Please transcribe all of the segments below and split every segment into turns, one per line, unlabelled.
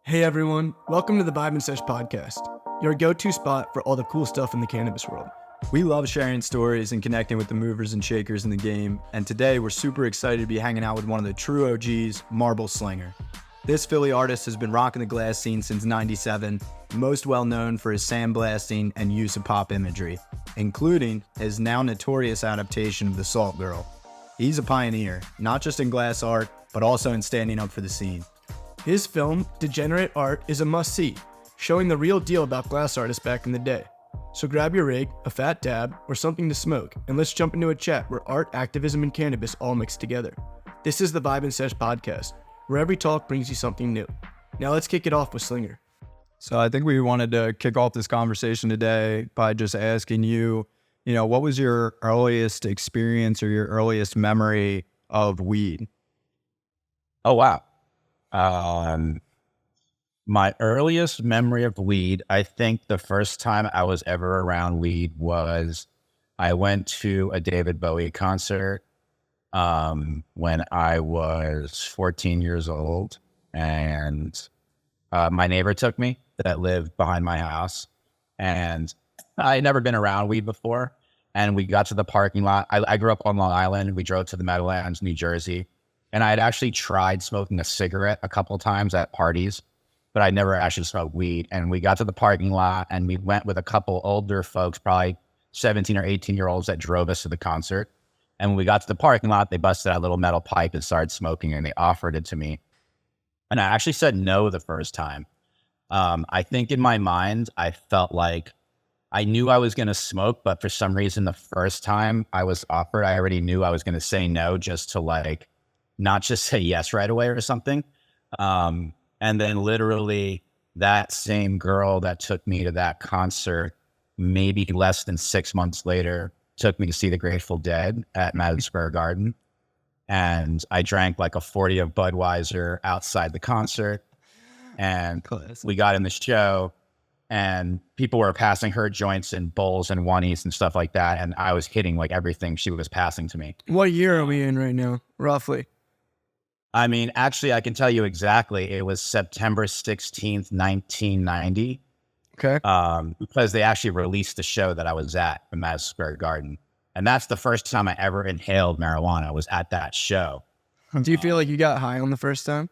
Hey everyone, welcome to the Sesh Podcast, your go-to spot for all the cool stuff in the cannabis world.
We love sharing stories and connecting with the movers and shakers in the game, and today we're super excited to be hanging out with one of the true OGs, Slinger. This Philly artist has been rocking the glass scene since '97, most well known for his sandblasting and use of pop imagery, including his now notorious adaptation of The Salt Girl. He's a pioneer, not just in glass art, but also in standing up for the scene.
His film, Degenerate Art, is a must-see, showing the real deal about glass artists back in the day. So grab your rig, a fat dab, or something to smoke, and let's jump into a chat where art, activism, and cannabis all mix together. This is the Sesh Podcast, where every talk brings you something new. Now let's kick it off with Slinger.
So I think we wanted to kick off this conversation today by just asking you, what was your earliest experience or your earliest memory of weed?
Oh, wow. My earliest memory of weed, I think the first time I was ever around weed was I went to a David Bowie concert when I was 14 years old, and my neighbor took me that lived behind my house, and I had never been around weed before, and we got to the parking lot. I grew up on Long Island. We drove to the Meadowlands, New Jersey. And I had actually tried smoking a cigarette a couple of times at parties, but I never actually smoked weed. And we got to the parking lot and we went with a couple older folks, probably 17 or 18-year-olds that drove us to the concert. And when we got to the parking lot, they busted out a little metal pipe and started smoking, and they offered it to me. And I actually said no the first time. I think in my mind, I felt like I knew I was going to smoke, but for some reason, the first time I was offered, I already knew I was going to say no just to not just say yes right away or something. And then literally that same girl that took me to that concert, maybe less than 6 months later, took me to see the Grateful Dead at Madison Square Garden. And I drank like a 40 of Budweiser outside the concert. And we got in the show and people were passing her joints and bowls and oneies and stuff like that. And I was hitting like everything she was passing to me.
What year are we in right now, roughly?
I mean, actually, I can tell you exactly. It was September 16th, 1990.
Okay.
Because they actually released the show that I was at in Madison Square Garden. And that's the first time I ever inhaled marijuana, was at that show.
Do you feel like you got high on the first time?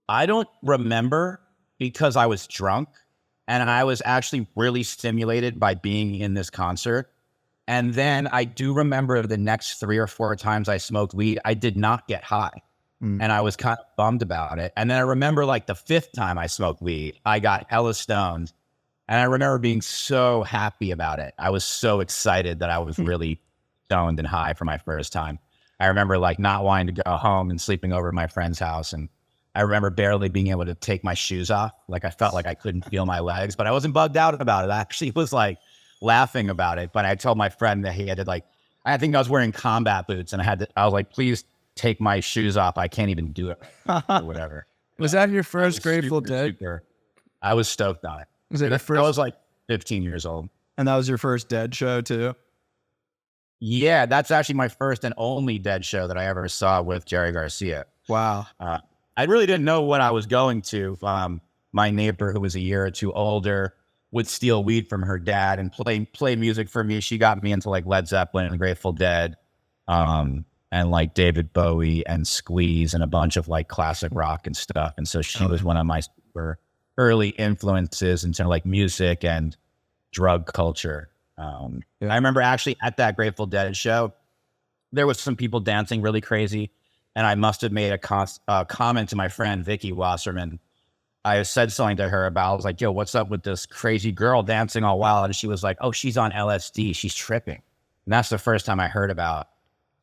I don't remember because I was drunk. And I was actually really stimulated by being in this concert. And then I do remember the next 3 or 4 times I smoked weed, I did not get high. And I was kind of bummed about it. And then I remember like the 5th time I smoked weed, I got hella stoned. And I remember being so happy about it. I was so excited that I was really stoned and high for my first time. I remember like not wanting to go home and sleeping over at my friend's house. And I remember barely being able to take my shoes off. Like I felt like I couldn't feel my legs, but I wasn't bugged out about it. I actually was like laughing about it. But I told my friend that he had to I think I was wearing combat boots and I was like, please take my shoes off. I can't even do it or whatever.
Was that your first Grateful Dead?
I was stoked on it.
Was it your first?
I was like 15 years old.
And that was your first Dead show too?
Yeah, that's actually my first and only Dead show that I ever saw with Jerry Garcia.
Wow.
I really didn't know what I was going to. My neighbor, who was a year or two older, would steal weed from her dad and play music for me. She got me into like Led Zeppelin and Grateful Dead. And like David Bowie and Squeeze and a bunch of like classic rock and stuff. And so she was one of my super early influences into like music and drug culture. I remember actually at that Grateful Dead show, there was some people dancing really crazy. And I must have made a comment to my friend, Vicky Wasserman. I said something to her about, I was like, yo, what's up with this crazy girl dancing all wild? And she was like, oh, she's on LSD. She's tripping. And that's the first time I heard about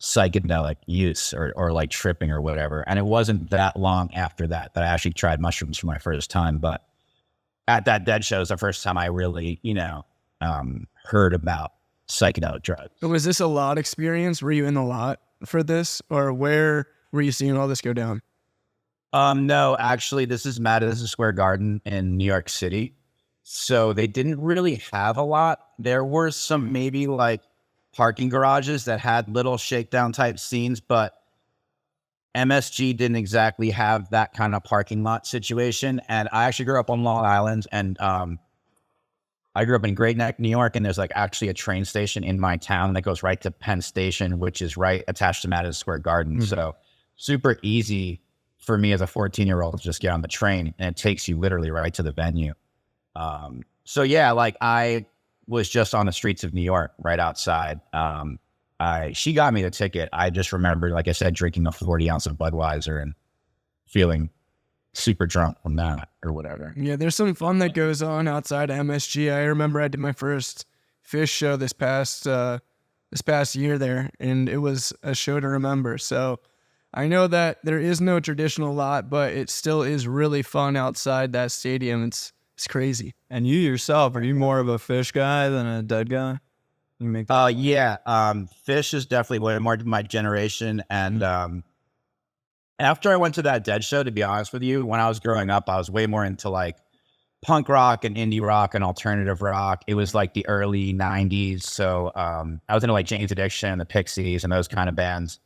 psychedelic use or like tripping or whatever. And it wasn't that long after that I actually tried mushrooms for my first time. But at that Dead show is the first time I really, heard about psychedelic drugs.
So was this a lot experience? Were you in the lot for this, or where were you seeing all this go down?
No, actually, this is Madison Square Garden in New York City. So they didn't really have a lot. There were some maybe like parking garages that had little shakedown type scenes, but MSG didn't exactly have that kind of parking lot situation. And I actually grew up on Long Island, and I grew up in Great Neck, New York, and there's like actually a train station in my town that goes right to Penn Station, which is right attached to Madison Square Garden. So super easy for me as a 14-year-old to just get on the train, and it takes you literally right to the venue. So yeah, like I was just on the streets of New York, right outside. She got me the ticket. I just remember, like I said, drinking a 40 ounce of Budweiser and feeling super drunk from that or whatever.
Yeah, there's some fun that goes on outside of MSG. I remember I did my first Fish show this past year there, and it was a show to remember. So I know that there is no traditional lot, but it still is really fun outside that stadium. It's crazy.
And you yourself, are you more of a Fish guy than a Dead guy? You make
Fish is definitely way more my generation. And after I went to that Dead show, to be honest with you, when I was growing up, I was way more into like punk rock and indie rock and alternative rock. It was like the early 90s. So I was into like Jane's Addiction and the Pixies and those kind of bands.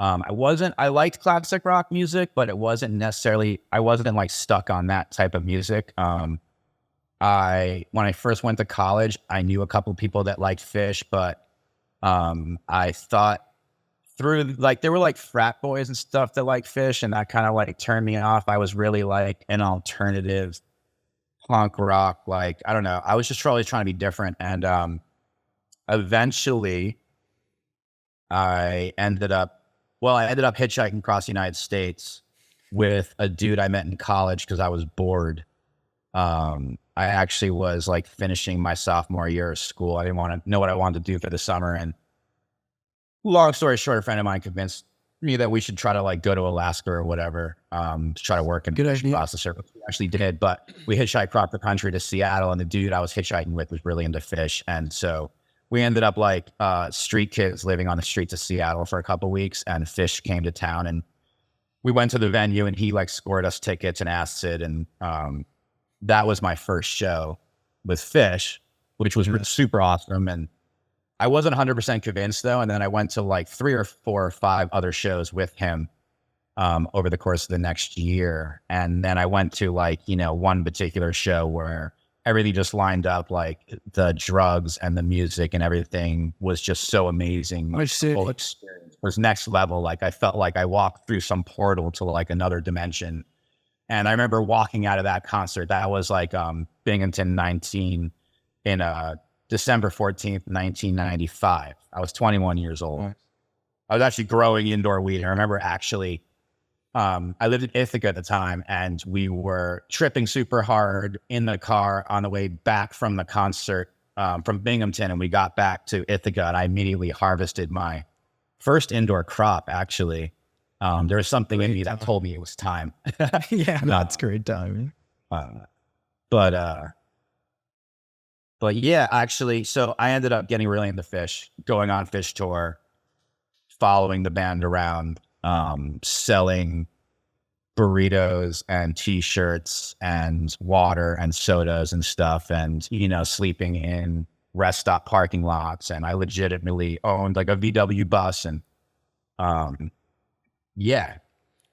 I liked classic rock music, but I wasn't like stuck on that type of music. When I first went to college, I knew a couple people that liked Fish, but I thought through, like, there were like frat boys and stuff that like Fish, and that kind of like turned me off. I was really like an alternative punk rock, like, I don't know. I was just always trying to be different. And eventually I ended up hitchhiking across the United States with a dude I met in college because I was bored. I actually was like finishing my sophomore year of school. I didn't want to know what I wanted to do for the summer. And long story short, a friend of mine convinced me that we should try to like go to Alaska or whatever, to try to work in process service. We actually did, but we hitchhiked across the country to Seattle, and the dude I was hitchhiking with was really into Fish. And so we ended up like street kids living on the streets of Seattle for a couple of weeks, and Fish came to town, and we went to the venue, and he like scored us tickets and acid. And that was my first show with Fish, which was super awesome. And I wasn't 100% convinced though. And then I went to like 3 or 4 or 5 other shows with him over the course of the next year. And then I went to like, one particular show where everything just lined up, like the drugs and the music and everything was just so amazing.
I see.
The whole experience was next level. Like I felt like I walked through some portal to like another dimension. And I remember walking out of that concert. That was like Binghamton 19 in December 14th, 1995. I was 21 years old. Nice. I was actually growing indoor weed. I remember actually, I lived in Ithaca at the time, and we were tripping super hard in the car on the way back from the concert from Binghamton. And we got back to Ithaca, and I immediately harvested my first indoor crop, actually. There was something in me that told me it was time.
Yeah, that's great timing.
But yeah, actually, so I ended up getting really into Fish, going on Fish tour, following the band around, selling burritos and t-shirts and water and sodas and stuff, and, sleeping in rest stop parking lots. And I legitimately owned like a VW bus. And yeah.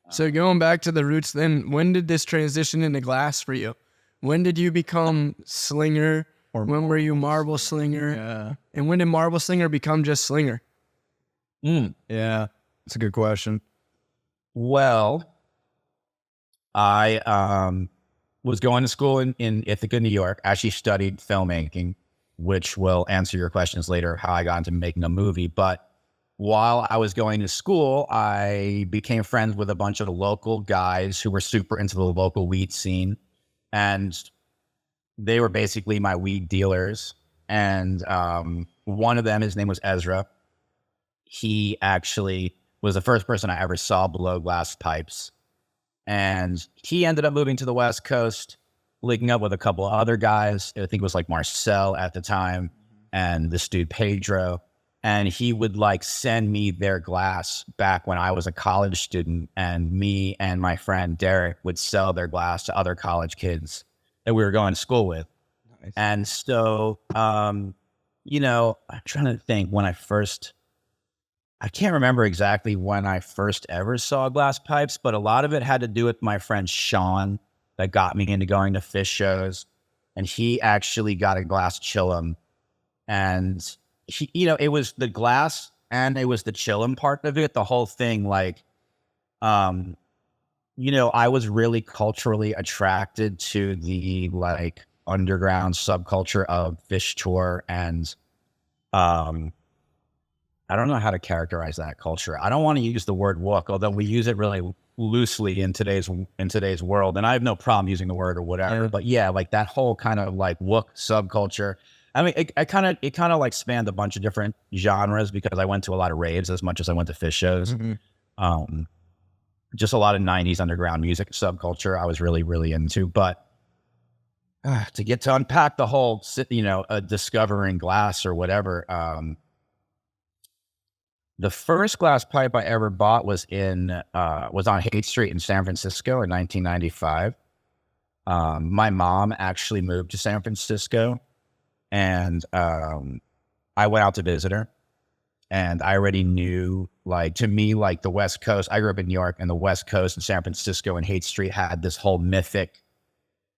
So going back to the roots then, when did this transition into glass for you? When did you become Slinger? Or when were you Marble Slinger?
Yeah.
And when did Marble Slinger become just Slinger?
Yeah, that's a good question.
Well, I was going to school in Ithaca, New York. I actually studied filmmaking, which will answer your questions later, how I got into making a movie. But while I was going to school, I became friends with a bunch of the local guys who were super into the local weed scene. And they were basically my weed dealers. And one of them, his name was Ezra. He actually was the first person I ever saw blow glass pipes. And he ended up moving to the West Coast, linking up with a couple of other guys. I think it was like Marcel at the time, and this dude Pedro. And he would like send me their glass back when I was a college student, and me and my friend Derek would sell their glass to other college kids that we were going to school with. Nice. And so, I'm trying to think when I I can't remember exactly when I first ever saw glass pipes, but a lot of it had to do with my friend Sean that got me into going to fish shows. And he actually got a glass chillum. And he, it was the glass and it was the chillum part of it. The whole thing, like, I was really culturally attracted to the like underground subculture of fish tour and, I don't know how to characterize that culture. I don't want to use the word wook, although we use it really loosely in today's world. And I have no problem using the word or whatever. But yeah, like that whole kind of like wook subculture. I mean, it kind of like spanned a bunch of different genres because I went to a lot of raves as much as I went to fish shows. Mm-hmm. Just a lot of 90s underground music subculture I was really, really into. But to get to unpack the whole, discovering glass or whatever, the first glass pipe I ever bought was on Haight Street in San Francisco in 1995. My mom actually moved to San Francisco, and I went out to visit her. And I already knew, like, to me, like the West Coast. I grew up in New York, and the West Coast and San Francisco and Haight Street had this whole mythic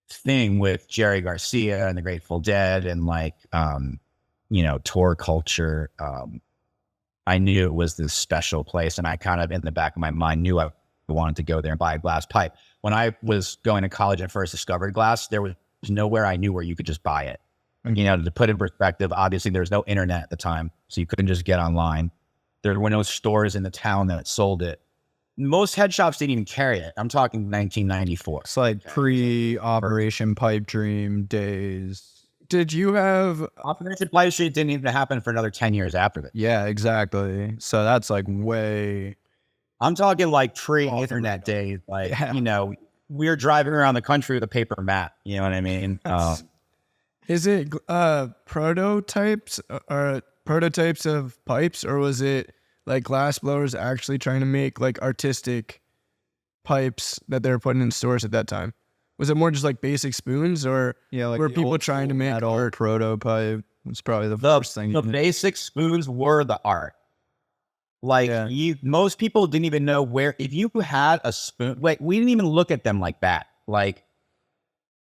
thing with Jerry Garcia and the Grateful Dead, and like, tour culture. I knew it was this special place, and I kind of, in the back of my mind, knew I wanted to go there and buy a glass pipe. When I was going to college and first discovered glass, there was nowhere I knew where you could just buy it. To put in perspective, obviously there was no internet at the time, so you couldn't just get online. There were no stores in the town that sold it. Most head shops didn't even carry it. I'm talking 1994.
It's like pre-Operation Pipe Dream days. Did you have
Operation Pipe Dream didn't even happen for another 10 years after that?
Yeah, exactly. So that's like way.
I'm talking like pre-internet days. Like, we were driving around the country with a paper map. You know what I mean?
Is it prototypes of pipes, or was it like glass blowers actually trying to make like artistic pipes that they were putting in stores at that time? Was it more just like basic spoons, or were people trying to make art?
Prototype was probably the first thing.
The basic spoons were the art. Like most people didn't even know where, if you had a spoon, like we didn't even look at them like that. Like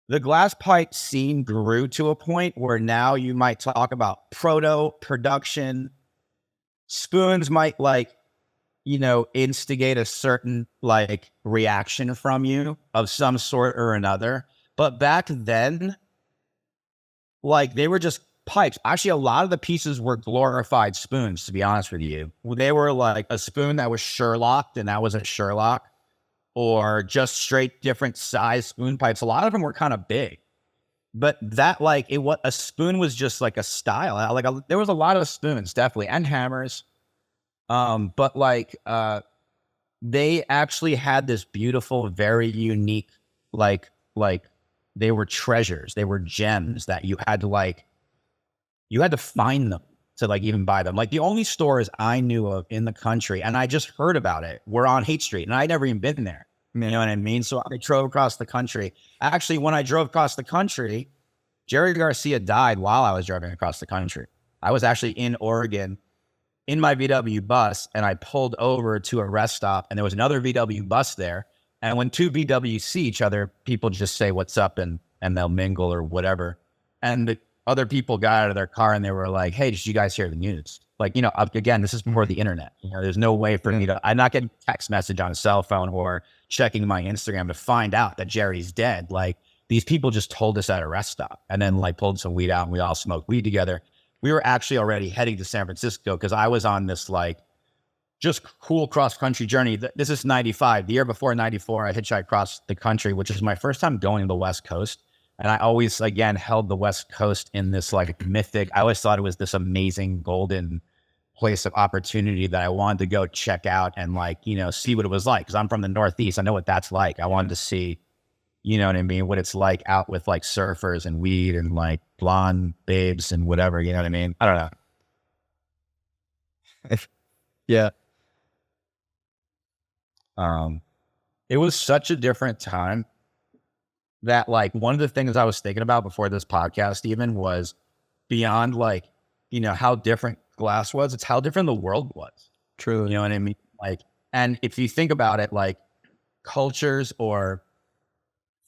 the glass pipe scene grew to a point where now you might talk about proto production. Spoons might instigate a certain like reaction from you of some sort or another. But back then, like they were just pipes. Actually, a lot of the pieces were glorified spoons, to be honest with you. They were like a spoon that was Sherlocked, and that was a Sherlock, or just straight different size spoon pipes. A lot of them were kind of big, but that a spoon was just like a style. There was a lot of spoons, definitely, and hammers. But they actually had this beautiful, very unique, like they were treasures. They were gems that you had to find them to like even buy them. Like the only stores I knew of in the country, and I just heard about it, were on Haight Street, and I'd never even been there. You know what I mean? So I drove across the country. Actually, when I drove across the country, Jerry Garcia died while I was driving across the country. I was actually in Oregon in my VW bus, and I pulled over to a rest stop, and there was another VW bus there. And when two VWs see each other, people just say, "What's up?" and they'll mingle or whatever. And the other people got out of their car and they were like, "Hey, did you guys hear the news?" Like, again, this is before the internet. There's no way for me to, I'm not getting a text message on a cell phone or checking my Instagram to find out that Jerry's dead. Like these people just told us at a rest stop, and then like pulled some weed out, and we all smoked weed together. We were actually already heading to San Francisco because I was on this like just cool cross-country journey. This is 95. The year before 94, I hitchhiked across the country, which is my first time going to the West Coast. And I always, again, held the West Coast in this like mythic, I always thought it was this amazing golden place of opportunity that I wanted to go check out and like, see what it was like. Cause I'm from the Northeast. I know what that's like. I wanted to see, you know what I mean? What it's like out with like surfers and weed and like blonde babes and whatever, you know what I mean? I don't know.
Yeah.
It was such a different time that like one of the things I was thinking about before this podcast even was beyond like, how different glass was, it's how different the world was.
True.
You know what I mean? Like, and if you think about it, like cultures or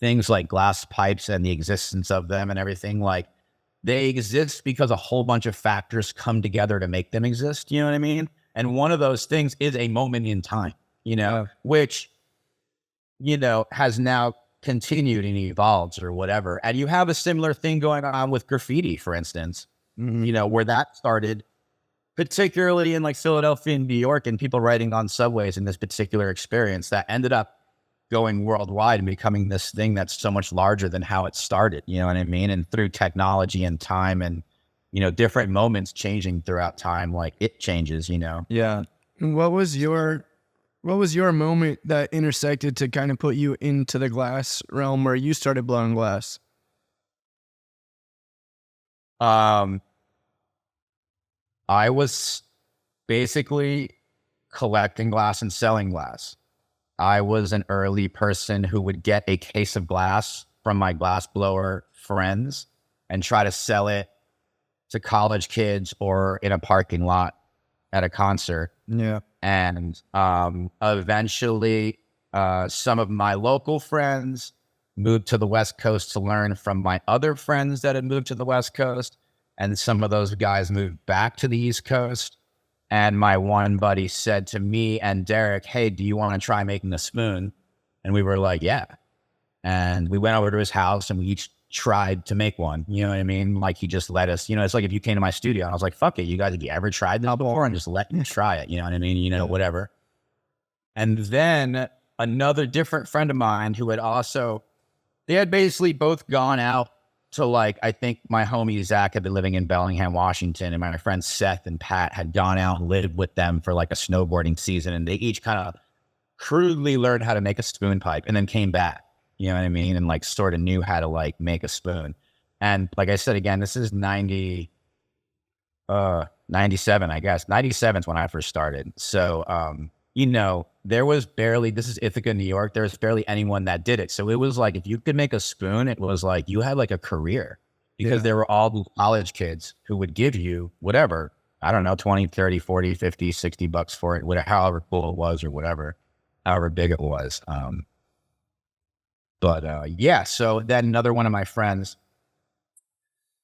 things like glass pipes and the existence of them and everything, like they exist because a whole bunch of factors come together to make them exist. You know what I mean? And one of those things is a moment in time, which, has now continued and evolved or whatever. And you have a similar thing going on with graffiti, for instance, where that started, particularly in like Philadelphia and New York, and people writing on subways in this particular experience that ended up going worldwide and becoming this thing that's so much larger than how it started. You know what I mean? And through technology and time and, different moments changing throughout time, like it changes,
Yeah.
What was your moment that intersected to kind of put you into the glass realm where you started blowing glass?
I was basically collecting glass and selling glass. I was an early person who would get a case of glass from my glass blower friends and try to sell it to college kids or in a parking lot at a concert.
Yeah.
And eventually, some of my local friends moved to the West Coast to learn from my other friends that had moved to the West Coast. And some of those guys moved back to the East Coast. And my one buddy said to me and Derek, hey, do you want to try making a spoon? And we were like, yeah. And we went over to his house and we each tried to make one. You know what I mean? Like he just let us, it's like if you came to my studio and I was like, fuck it, you guys, have you ever tried this before? And just let me try it. You know what I mean? Whatever. And then another different friend of mine who had also, they had basically both gone out to like, I think my homie Zach had been living in Bellingham, Washington, and my friends Seth and Pat had gone out and lived with them for like a snowboarding season. And they each kind of crudely learned how to make a spoon pipe and then came back, you know what I mean? And like sort of knew how to like make a spoon. And like I said, again, this is 97, I guess. 97 is when I first started. So, there was barely, this is Ithaca, New York. There was barely anyone that did it. So it was like, if you could make a spoon, it was like, you had like a career because there were all these college kids who would give you whatever, I don't know, 20, 30, 40, 50, 60 bucks for it, whatever, however cool it was or whatever, however big it was. So then another one of my friends,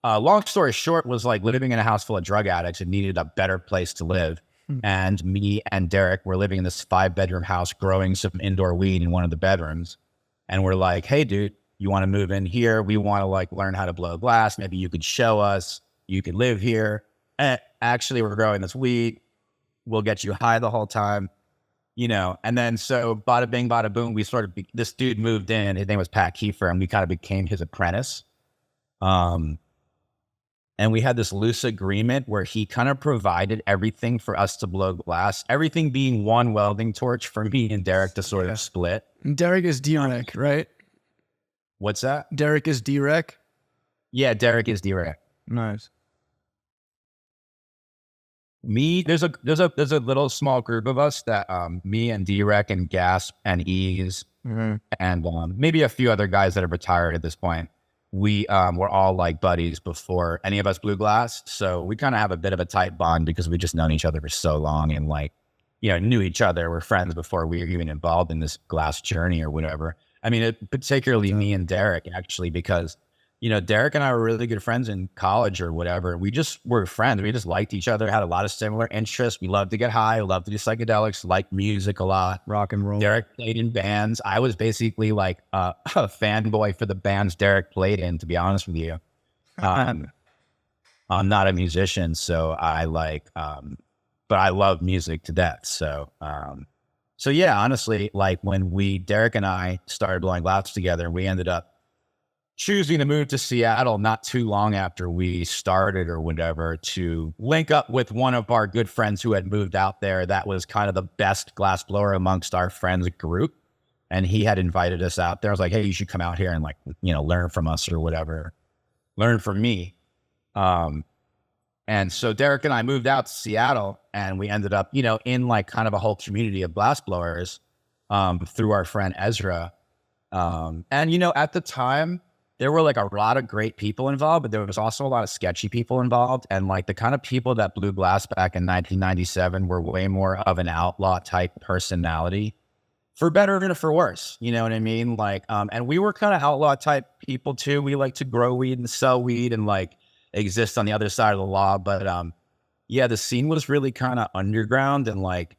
long story short, was like living in a house full of drug addicts and needed a better place to live. And me and Derek were living in this 5-bedroom house, growing some indoor weed in one of the bedrooms. And we're like, hey, dude, you want to move in here? We want to like learn how to blow glass. Maybe you could show us. You could live here. Actually, we're growing this weed. We'll get you high the whole time, And then so bada bing, bada boom, we sort of, this dude moved in. His name was Pat Kiefer, and we kind of became his apprentice. And we had this loose agreement where he kind of provided everything for us to blow glass, everything being one welding torch for me and Derek to sort of split.
Derek is D-Rec, right?
What's that?
Derek is D-Rec?
Yeah, Derek is D-Rec.
Nice.
There's a little small group of us that me and D-Rec and Gasp and Ease and maybe a few other guys that have retired at this point. We were all like buddies before any of us blew glass. So we kind of have a bit of a tight bond because we just known each other for so long and like, knew each other. We're friends before we were even involved in this glass journey or whatever. I mean, particularly me and Derek actually, because, Derek and I were really good friends in college or whatever. We just were friends. We just liked each other, had a lot of similar interests. We loved to get high, loved to do psychedelics, liked music a lot.
Rock and roll.
Derek played in bands. I was basically like a fanboy for the bands Derek played in, to be honest with you. I'm not a musician, so I like, but I love music to death. So yeah, honestly, like when Derek and I started blowing glass together, we ended up choosing to move to Seattle not too long after we started or whatever to link up with one of our good friends who had moved out there. That was kind of the best glass blower amongst our friends group. And he had invited us out there. I was like, hey, you should come out here and like, learn from us or whatever. Learn from me. And so Derek and I moved out to Seattle and we ended up, in like kind of a whole community of glass blowers through our friend Ezra. And, at the time, there were like a lot of great people involved, but there was also a lot of sketchy people involved. And like the kind of people that blew glass back in 1997 were way more of an outlaw type personality, for better and for worse. You know what I mean? Like, and we were kind of outlaw type people too. We like to grow weed and sell weed and like exist on the other side of the law. But yeah, the scene was really kind of underground, and like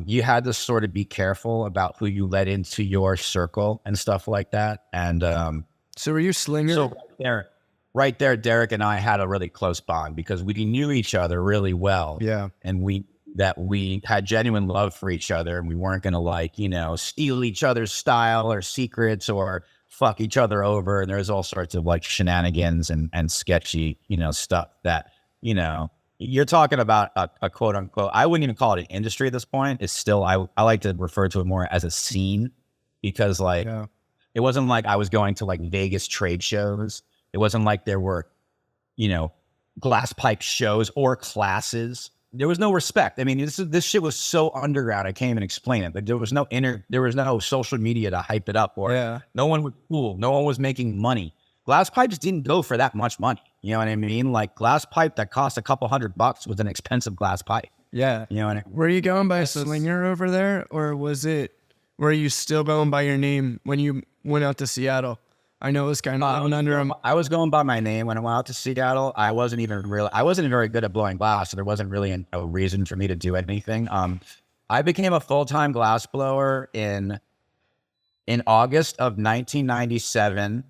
you had to sort of be careful about who you let into your circle and stuff like that. And
So were you Slinger?
so right there, Derek and I had a really close bond because we knew each other really well.
Yeah.
And we had genuine love for each other, and we weren't going to like, you know, steal each other's style or secrets or fuck each other over. And there's all sorts of like shenanigans and sketchy, you know, stuff that, you know, you're talking about a quote unquote, I wouldn't even call it an industry at this point. It's still, I like to refer to it more as a scene, because like, it wasn't like I was going to like Vegas trade shows. It wasn't like there were, you know, glass pipe shows or classes. There was no respect. I mean, this shit was so underground. I can't even explain it. But there was no social media to hype it up, or no one was cool. No one was making money. Glass pipes didn't go for that much money. You know what I mean? Like glass pipe that cost a couple $100 was an expensive glass pipe.
Yeah.
You know what I mean?
Were you going by Slinger over there, or were you still going by your name when you went out to Seattle? I know it was kind of under him.
I was going by my name when I went out to Seattle. I wasn't very good at blowing glass, so there wasn't really a reason for me to do anything. I became a full-time glass blower in August of 1997.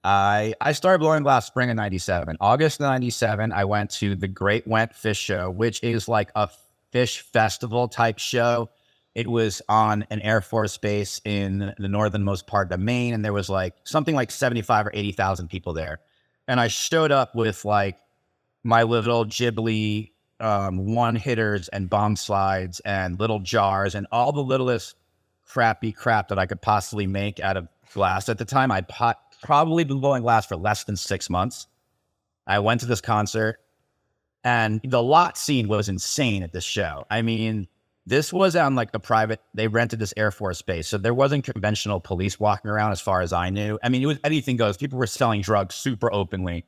I started blowing glass spring of 97. August 97, I went to the Great Went Fish Show, which is like a fish festival type show. It was on an Air Force base in the northernmost part of Maine, and there was like something like 75 or 80,000 people there. And I showed up with like my little Ghibli one hitters and bomb slides and little jars and all the littlest crappy crap that I could possibly make out of glass. At the time, I'd probably been blowing glass for less than 6 months. I went to this concert, and the lot scene was insane at this show. I mean, this was on like they rented this Air Force base. So there wasn't conventional police walking around as far as I knew. I mean, it was anything goes. People were selling drugs super openly,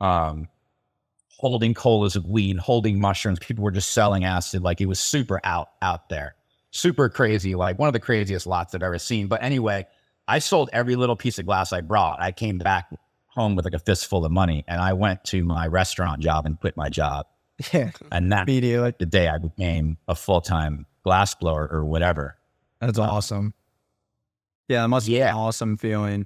holding colas of weed, holding mushrooms. People were just selling acid. Like it was super out there, super crazy. Like one of the craziest lots I've ever seen. But anyway, I sold every little piece of glass I brought. I came back home with like a fistful of money, and I went to my restaurant job and quit my job.
Yeah.
And that's the day I became a full-time glass blower or whatever.
That's awesome. Yeah, it must be an awesome feeling.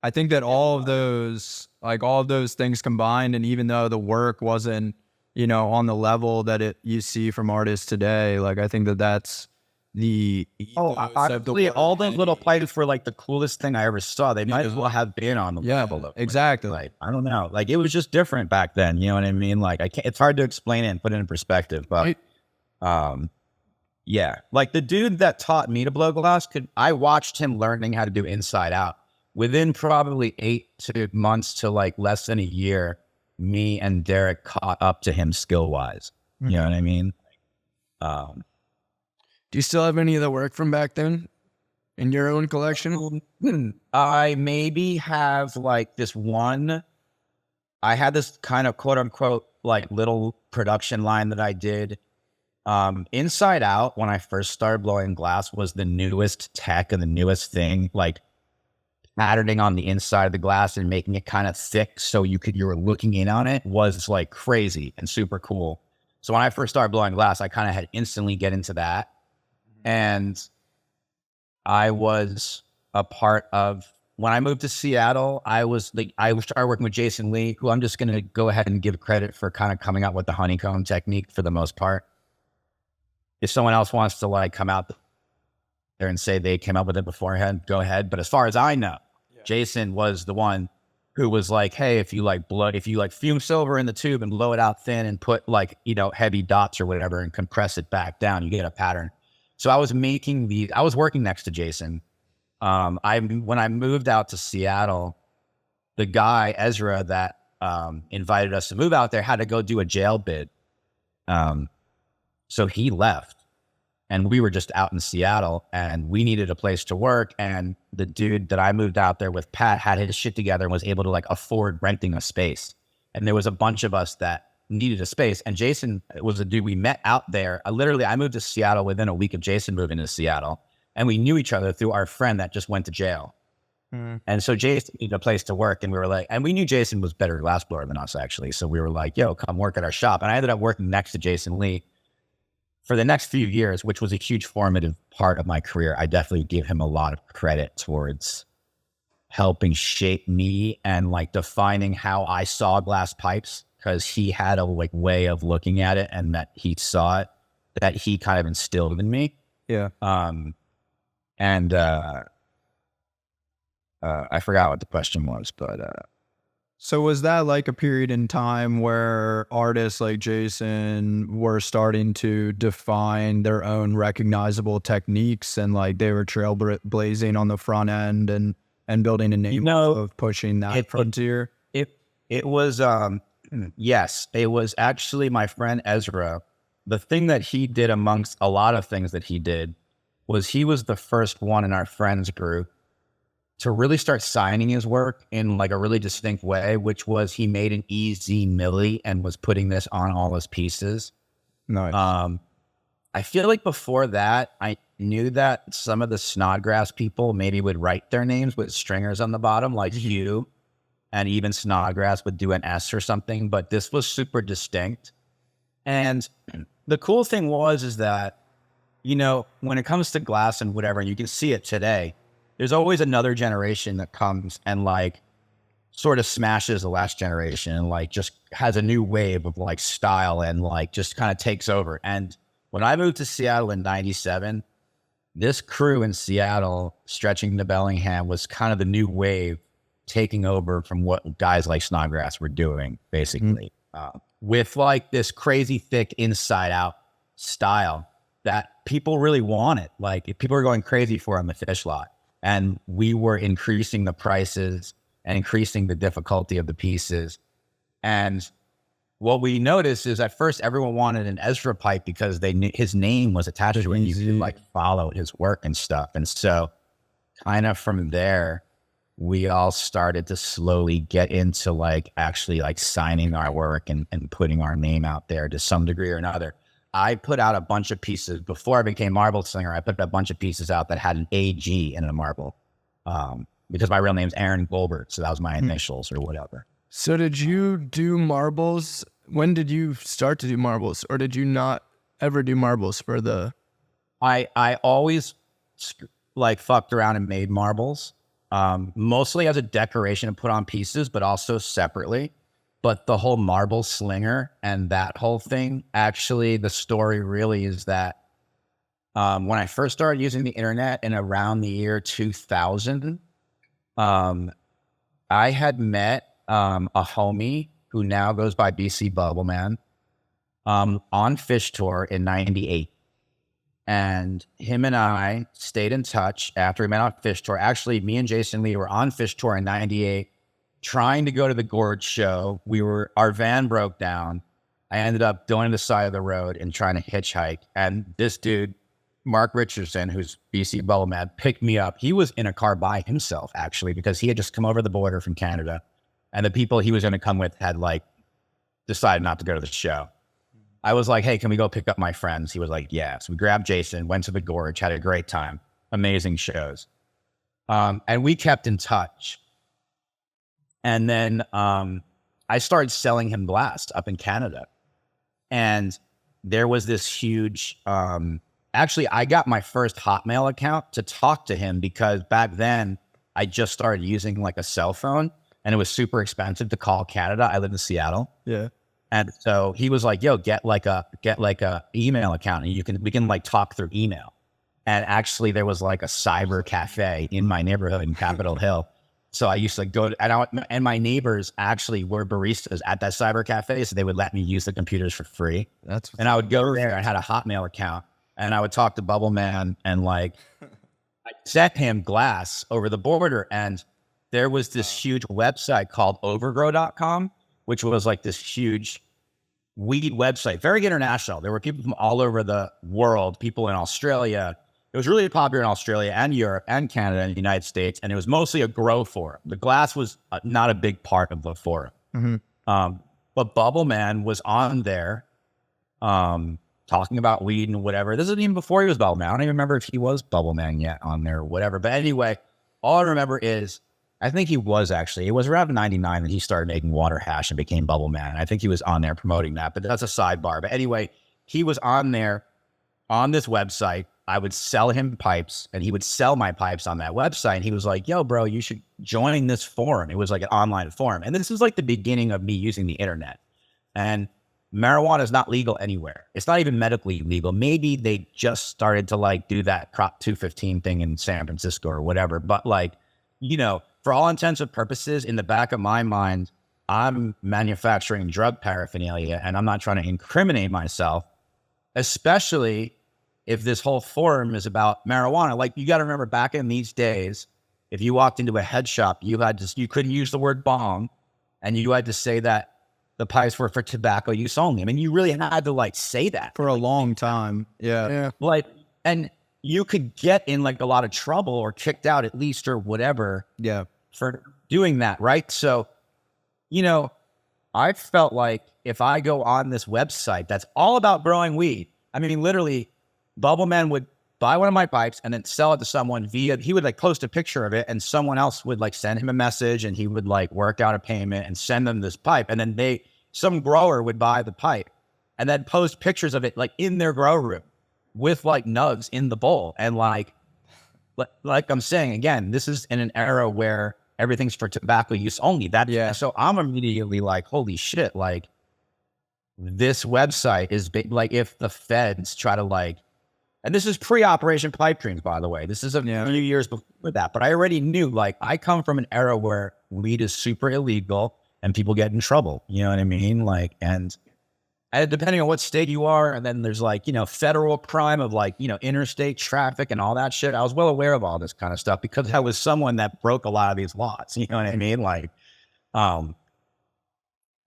I think that all of those things combined, and even though the work wasn't, you know, on the level that you see from artists today, like I think that's the
honestly, all those little pipes were like the coolest thing I ever saw. They might as well have been on the level though.
Exactly.
Like I don't know, like it was just different back then. You know what I mean? Like it's hard to explain it and put it in perspective, but yeah, like the dude that taught me to blow glass I watched him learning how to do inside out. Within probably 8 months to like less than a year, me and Derek caught up to him skill wise. You know what I mean?
Do you still have any of the work from back then in your own collection?
I maybe have like this one. I had this kind of quote unquote like little production line that I did. Inside Out, when I first started blowing glass, was the newest tech and the newest thing, like patterning on the inside of the glass and making it kind of thick so you were looking in on it was like crazy and super cool. So when I first started blowing glass, I kind of had instantly get into that. And I was a part of, when I moved to Seattle, I started working with Jason Lee, who I'm just going to go ahead and give credit for kind of coming up with the honeycomb technique for the most part. If someone else wants to like come out there and say they came up with it beforehand, go ahead. But as far as I know, Jason was the one who was like, hey, if you like fume silver in the tube and blow it out thin and put like, you know, heavy dots or whatever and compress it back down, you get a pattern. So I was working next to Jason. When I moved out to Seattle, the guy, Ezra, that invited us to move out there had to go do a jail bid. So he left. And we were just out in Seattle and we needed a place to work. And the dude that I moved out there with, Pat, had his shit together and was able to like afford renting a space. And there was a bunch of us that needed a space. And Jason was a dude we met out there. I moved to Seattle within a week of Jason moving to Seattle. And we knew each other through our friend that just went to jail. And so Jason needed a place to work. And we were like, and we knew Jason was better glassblower than us, actually. So we were like, yo, come work at our shop. And I ended up working next to Jason Lee for the next few years, which was a huge formative part of my career. I definitely give him a lot of credit towards helping shape me and like defining how I saw glass pipes, because he had a like way of looking at it and that he saw it, that he kind of instilled in me.
Yeah.
I forgot what the question was, but
so was that like a period in time where artists like Jason were starting to define their own recognizable techniques and like they were trailblazing on the front end and building a name of pushing that frontier?
It was, yes, it was actually my friend Ezra. The thing that he did amongst a lot of things that he did was he was the first one in our friends group to really start signing his work in like a really distinct way, which was he made an EZ Milli and was putting this on all his pieces.
Nice.
I feel like before that, I knew that some of the Snodgrass people maybe would write their names with stringers on the bottom, like Hugh, and even Snodgrass would do an S or something, but this was super distinct. And the cool thing is that, you know, when it comes to glass and whatever, and you can see it today, there's always another generation that comes and like sort of smashes the last generation and like just has a new wave of like style and like just kind of takes over. And when I moved to Seattle in 97, this crew in Seattle, stretching to Bellingham, was kind of the new wave taking over from what guys like Snodgrass were doing, basically, with like this crazy thick inside out style that people really wanted. Like people were going crazy for on the fish lot. And we were increasing the prices and increasing the difficulty of the pieces. And what we noticed is at first everyone wanted an Ezra pipe because they knew his name was attached to it. You could like follow his work and stuff. And so kind of from there, we all started to slowly get into like actually like signing our work and putting our name out there to some degree or another. I put out a bunch of pieces before I became Marble Slinger. I put a bunch of pieces out that had an AG in a marble, because my real name's Aaron Golbert, so that was my initials or whatever.
So did you do marbles? When did you start to do marbles, or did you not ever do marbles for the?
I always like fucked around and made marbles, mostly as a decoration to put on pieces, but also separately. But the whole marble slinger and that whole thing, actually, the story really is that when I first started using the internet in around the year 2000, I had met a homie who now goes by BC Bubbleman on Fish Tour in 98. And him and I stayed in touch after we met on Fish Tour. Actually, me and Jason Lee were on Fish Tour in 98. Trying to go to the Gorge show. Our van broke down. I ended up going to the side of the road and trying to hitchhike. And this dude, Mark Richardson, who's BC Bubbleman, picked me up. He was in a car by himself, actually, because he had just come over the border from Canada. And the people he was going to come with had like decided not to go to the show. I was like, hey, can we go pick up my friends? He was like, yeah. So we grabbed Jason, went to the Gorge, had a great time. Amazing shows. And we kept in touch. And then I started selling him Blast up in Canada. And there was this huge, actually, I got my first Hotmail account to talk to him because back then I just started using like a cell phone and it was super expensive to call Canada. I live in Seattle.
Yeah.
And so he was like, yo, get like a email account and we can like talk through email. And actually there was like a cyber cafe in my neighborhood in Capitol Hill. So I used to go to, and my neighbors actually were baristas at that cyber cafe. So they would let me use the computers for free. And I would go there. I had a Hotmail account and I would talk to Bubble Man and like, I sent him glass over the border. And there was this huge website called overgrow.com, which was like this huge weed website, very international. There were people from all over the world, people in Australia. It was really popular in Australia and Europe and Canada and the United States, and it was mostly a grow forum. The glass was not a big part of the forum. But Bubble Man was on there talking about weed and whatever. This isn't even before he was Bubble Man. I don't even remember if he was Bubble Man yet on there or whatever. But anyway, all I remember is, I think he was actually, it was around 99 that he started making water hash and became Bubble Man. I think he was on there promoting that, but that's a sidebar. But anyway, he was on there on this website. I would sell him pipes and he would sell my pipes on that website. And he was like, yo, bro, you should join this forum. It was like an online forum. And this is like the beginning of me using the internet. And marijuana is not legal anywhere. It's not even medically legal. Maybe they just started to like do that Prop 215 thing in San Francisco or whatever. But like, you know, for all intents and purposes, in the back of my mind, I'm manufacturing drug paraphernalia and I'm not trying to incriminate myself, especially if this whole forum is about marijuana. Like, you got to remember, back in these days, if you walked into a head shop, you couldn't use the word bong, and you had to say that the pipes were for tobacco use only. I mean, you really had to like say that
For a long time. Yeah.
like, and you could get in like a lot of trouble or kicked out at least or whatever.
Yeah.
For doing that, right? So, you know, I felt like if I go on this website that's all about growing weed, I mean, literally, Bubble Man would buy one of my pipes and then sell it to someone he would like post a picture of it, and someone else would like send him a message, and he would like work out a payment and send them this pipe. And then some grower would buy the pipe and then post pictures of it like in their grow room with like nugs in the bowl. And like I'm saying, again, this is in an era where everything's for tobacco use only. So I'm immediately like, holy shit, like this website is big. Like, if the feds try to like, and this is pre-Operation Pipe Dreams, by the way, this is a few years before that, but I already knew, like, I come from an era where weed is super illegal and people get in trouble, you know what I mean? Like, and depending on what state you are, and then there's like, you know, federal crime of like, you know, interstate traffic and all that shit. I was well aware of all this kind of stuff because I was someone that broke a lot of these laws, you know what I mean? Like,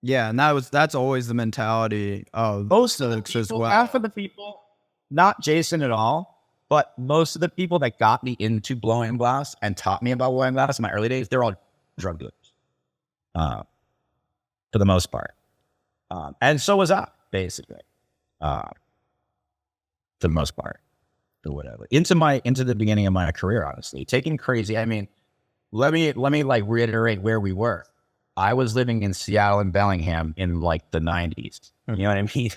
Yeah, and that's always the mentality of
most of the
folks as
people,
well.
half of the people, not Jason at all, but most of the people that got me into blowing glass and taught me about blowing glass in my early days, they're all drug dealers, for the most part. And so was I, basically, for the most part, or whatever. Into the beginning of my career, honestly, taking crazy. I mean, let me like reiterate where we were. I was living in Seattle and Bellingham in like the 90s. You know what I mean?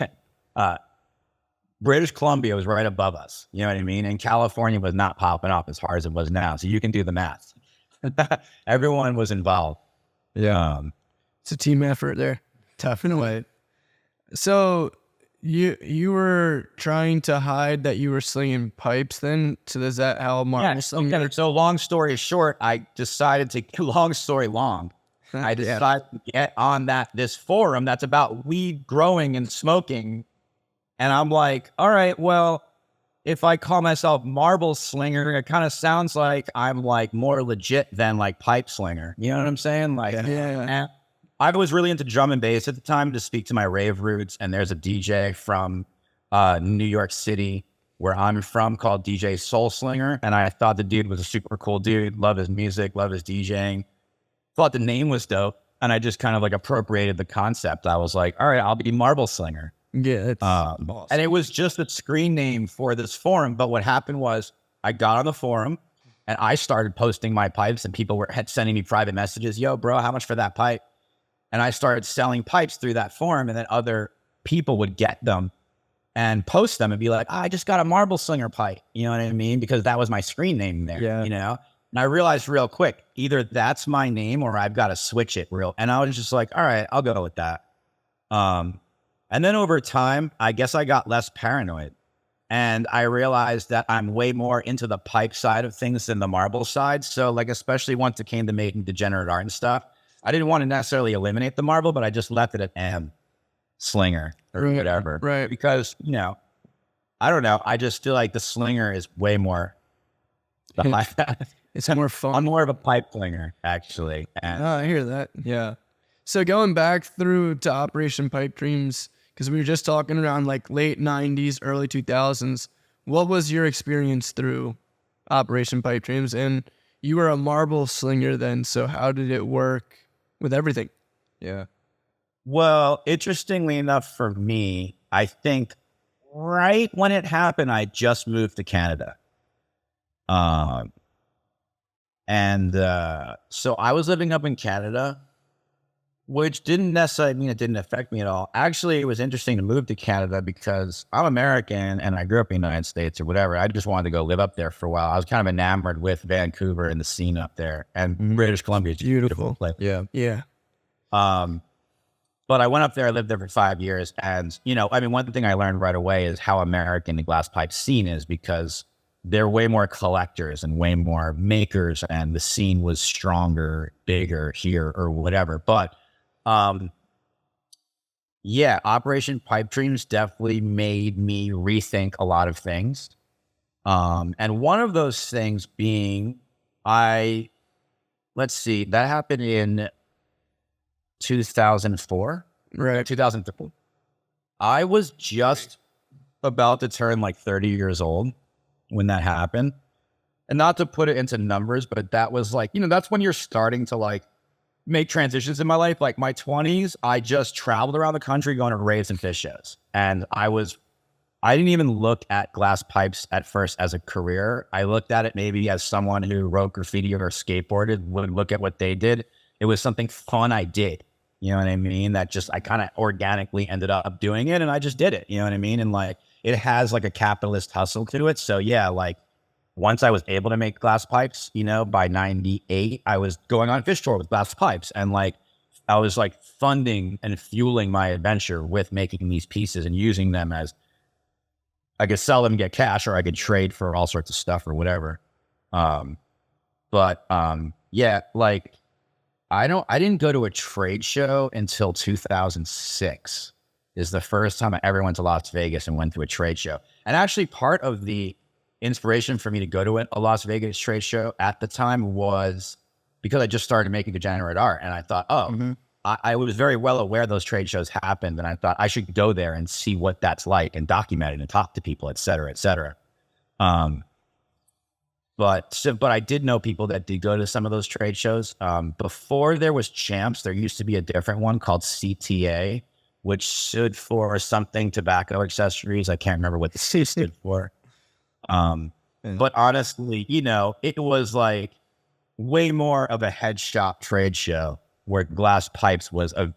British Columbia was right above us. You know what I mean? And California was not popping up as hard as it was now. So you can do the math. Everyone was involved.
Yeah.
It's a team effort there. Tough in a way. So you were trying to hide that you were slinging pipes then? So is that how Mark?
So long story short, I decided to, long story long, I decided to get on this forum that's about weed growing and smoking. And I'm like, all right, well, if I call myself Marble Slinger, it kind of sounds like I'm like more legit than like Pipe Slinger. You know what I'm saying? Like, and I was really into drum and bass at the time, to speak to my rave roots. And there's a DJ from New York City, where I'm from, called DJ Soul Slinger. And I thought the dude was a super cool dude. Love his music, love his DJing. Thought the name was dope. And I just kind of like appropriated the concept. I was like, all right, I'll be Marble Slinger.
Yeah, it's awesome.
And it was just a screen name for this forum. But what happened was, I got on the forum and I started posting my pipes, and people were sending me private messages. Yo, bro, how much for that pipe? And I started selling pipes through that forum, and then other people would get them and post them and be like, I just got a Marble Slinger pipe. You know what I mean? Because that was my screen name there, you know? And I realized real quick, either that's my name or I've got to switch it real. And I was just like, all right, I'll go with that. And then over time, I guess I got less paranoid, and I realized that I'm way more into the pipe side of things than the marble side. So like, especially once it came to making degenerate art and stuff, I didn't want to necessarily eliminate the marble, but I just left it at M Slinger or whatever.
Right.
Because, you know, I don't know. I just feel like the Slinger is way more.
It's more fun.
I'm more of a pipe slinger, actually. And
I hear that. Yeah. So going back through to Operation Pipe Dreams, because we were just talking around like late 90s, early 2000s. What was your experience through Operation Pipe Dreams? And you were a marble slinger then, so how did it work with everything?
Yeah.
Well, interestingly enough for me, I think right when it happened, I just moved to Canada. So I was living up in Canada, which didn't necessarily mean it didn't affect me at all. Actually, it was interesting to move to Canada because I'm American and I grew up in the United States or whatever. I just wanted to go live up there for a while. I was kind of enamored with Vancouver and the scene up there, and British Columbia is just a beautiful place.
Yeah.
Yeah.
But I went up there, I lived there for 5 years. And, one thing I learned right away is how American the glass pipe scene is, because there are way more collectors and way more makers, and the scene was stronger, bigger here or whatever. But, Operation Pipe Dreams definitely made me rethink a lot of things. And one of those things being, that happened in 2004,
Right.
2003. I was just about to turn like 30 years old when that happened. And not to put it into numbers, but that was like, that's when you're starting to like make transitions in my life. Like my 20s, I just traveled around the country going to raves and fish shows. And I didn't even look at glass pipes at first as a career. I looked at it maybe as someone who wrote graffiti or skateboarded would look at what they did. It was something fun I did. You know what I mean? That just, I kind of organically ended up doing it and I just did it. You know what I mean? And like, it has like a capitalist hustle to it. So yeah, like once I was able to make glass pipes, by 98, I was going on fish tour with glass pipes. And like, I was like funding and fueling my adventure with making these pieces and using them as, I could sell them and get cash, or I could trade for all sorts of stuff or whatever. Like, I didn't go to a trade show until 2006 is the first time I ever went to Las Vegas and went to a trade show. And actually part of the inspiration for me to go to a Las Vegas trade show at the time was because I just started making degenerate art. And I thought, I was very well aware those trade shows happened. And I thought I should go there and see what that's like and document it and talk to people, et cetera, et cetera. But I did know people that did go to some of those trade shows. Before there was Champs, there used to be a different one called CTA, which stood for something tobacco accessories. I can't remember what the C stood for. But honestly, it was like way more of a head shop trade show where glass pipes was a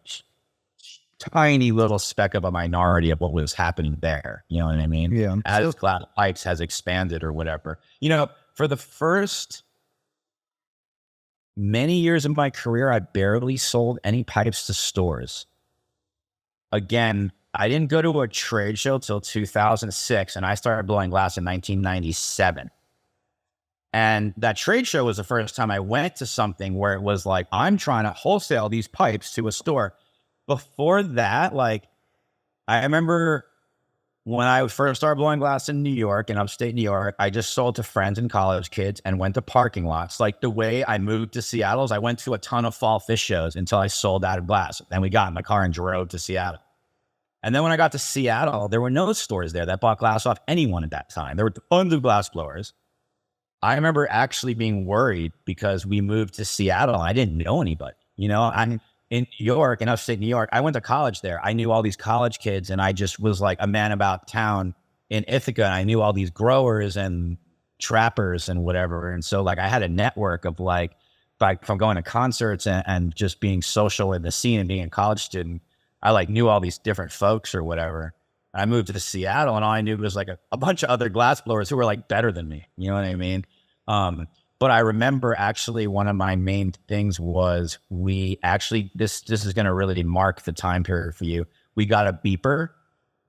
tiny little speck of a minority of what was happening there. You know what I mean?
Yeah.
As glass pipes has expanded or whatever, for the first many years of my career, I barely sold any pipes to stores. Again, I didn't go to a trade show till 2006, and I started blowing glass in 1997. And that trade show was the first time I went to something where it was like, I'm trying to wholesale these pipes to a store. Before that, like, I remember when I first started blowing glass in New York, in upstate New York, I just sold to friends and college kids and went to parking lots. Like the way I moved to Seattle is I went to a ton of fall fish shows until I sold out of glass. Then we got in my car and drove to Seattle. And then when I got to Seattle, there were no stores there that bought glass off anyone at that time. There were tons of glass blowers. I remember actually being worried because we moved to Seattle. And I didn't know anybody. I'm in New York, in upstate New York. I went to college there. I knew all these college kids, and I just was like a man about town in Ithaca. And I knew all these growers and trappers and whatever. And so like I had a network of like, from going to concerts and just being social in the scene and being a college student, I like knew all these different folks or whatever. I moved to Seattle and all I knew was like a bunch of other glass blowers who were like better than me. You know what I mean? But I remember actually one of my main things was this is going to really mark the time period for you. We got a beeper,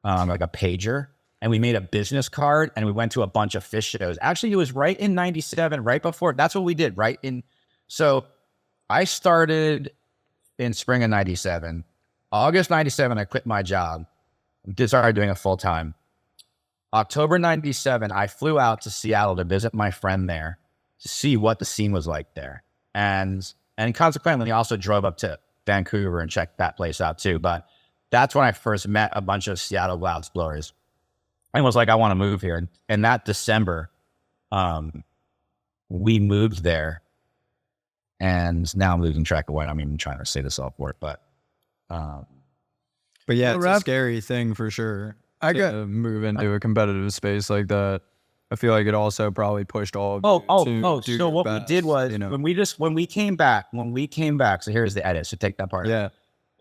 like a pager, and we made a business card and we went to a bunch of fish shows. Actually, it was right in 97, right before. That's what we did, right? So I started in spring of 97. August 97, I quit my job. Started doing it full time. October 97, I flew out to Seattle to visit my friend there to see what the scene was like there. And consequently, I also drove up to Vancouver and checked that place out too. But that's when I first met a bunch of Seattle glass blowers and was like, I want to move here. And that December, we moved there. And now I'm losing track of what I'm even trying to say this all for, but
yeah, it's a scary thing for sure. To move into a competitive space like that. I feel like it also probably pushed all of you to
so what we did was, you know, when we came back, so here's the edit, so take that part.
Yeah.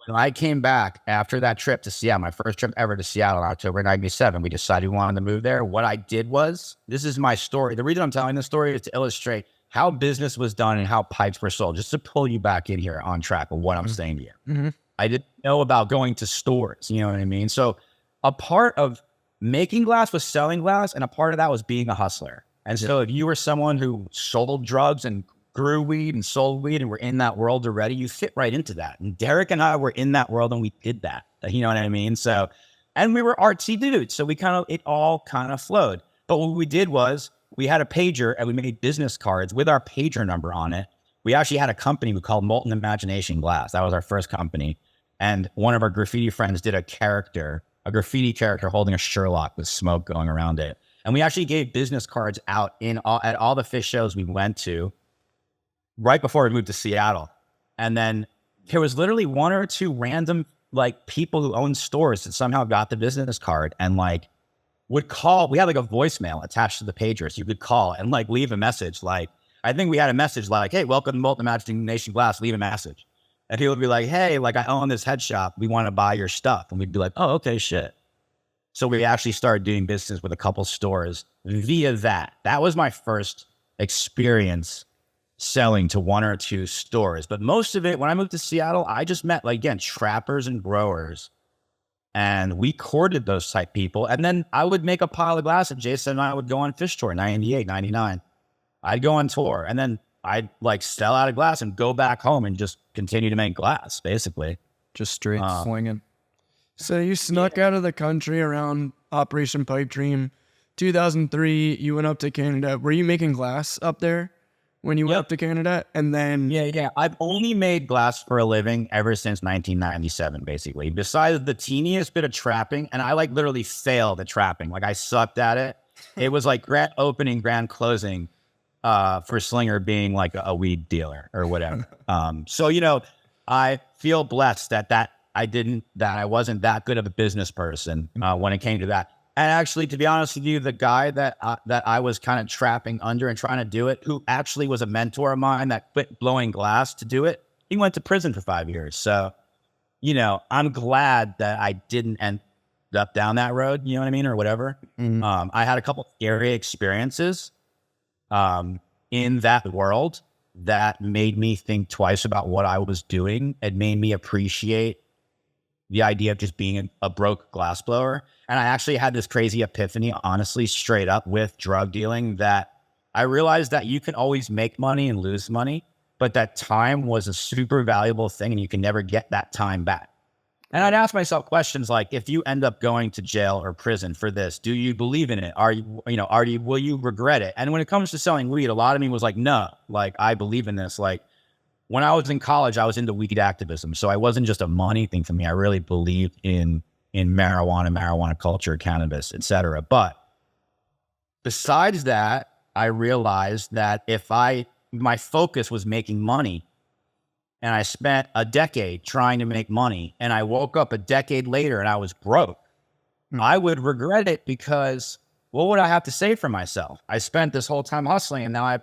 When I came back after that trip to Seattle, my first trip ever to Seattle in October 97, we decided we wanted to move there. What I did was, this is my story. The reason I'm telling this story is to illustrate how business was done and how pipes were sold, just to pull you back in here on track of what I'm saying to you.
Mm-hmm.
I didn't know about going to stores, you know what I mean? So a part of making glass was selling glass, and a part of that was being a hustler. And so if you were someone who sold drugs and grew weed and sold weed and were in that world already, you fit right into that. And Derek and I were in that world and we did that, you know what I mean? So, and we were artsy dudes. So it all kind of flowed. But what we did was we had a pager and we made business cards with our pager number on it. We actually had a company we called Molten Imagination Glass. That was our first company. And one of our graffiti friends did a graffiti character holding a Sherlock with smoke going around it. And we actually gave business cards out at all the fish shows we went to right before we moved to Seattle. And then there was literally one or two random like people who owned stores that somehow got the business card and like would call. We had like a voicemail attached to the pagers. You could call and like leave a message. Like, I think we had a message like, hey, welcome to Molten Imagination Glass, leave a message. And he would be like, hey, like I own this head shop. We want to buy your stuff. And we'd be like, oh, okay, shit. So we actually started doing business with a couple stores via that. That was my first experience selling to one or two stores. But most of it, when I moved to Seattle, I just met, like, again, trappers and growers. And we courted those type people. And then I would make a pile of glass and Jason and I would go on fish tour, 98, 99. I'd go on tour and then I'd like sell out of glass and go back home and just continue to make glass, basically.
Just straight swinging.
So you snuck out of the country around Operation Pipe Dream. 2003, you went up to Canada. Were you making glass up there when you went up to Canada? And then...
Yeah. I've only made glass for a living ever since 1997, basically. Besides the teeniest bit of trapping, and I like literally failed at trapping. Like I sucked at it. It was like grand opening, grand closing for Slinger being like a weed dealer or whatever. So, you know, I feel blessed that I wasn't that good of a business person when it came to that. And actually, to be honest with you, the guy that I was kind of trapping under and trying to do it, who actually was a mentor of mine that quit blowing glass to do it, he went to prison for 5 years. So, you know, I'm glad that I didn't end up down that road, you know what I mean, or whatever. Mm-hmm. I had a couple scary experiences in that world that made me think twice about what I was doing. It made me appreciate the idea of just being a broke glass blower. And I actually had this crazy epiphany, honestly, straight up with drug dealing, that I realized that you can always make money and lose money, but that time was a super valuable thing and you can never get that time back. And I'd ask myself questions like, if you end up going to jail or prison for this, do you believe in it? Will you regret it? And when it comes to selling weed, a lot of me was like, no, like I believe in this. Like, when I was in college, I was into weed activism. So I wasn't just a money thing for me. I really believed in marijuana culture, cannabis, etc. But besides that, I realized that my focus was making money, and I spent a decade trying to make money, and I woke up a decade later and I was broke, I would regret it because what would I have to say for myself? I spent this whole time hustling, and now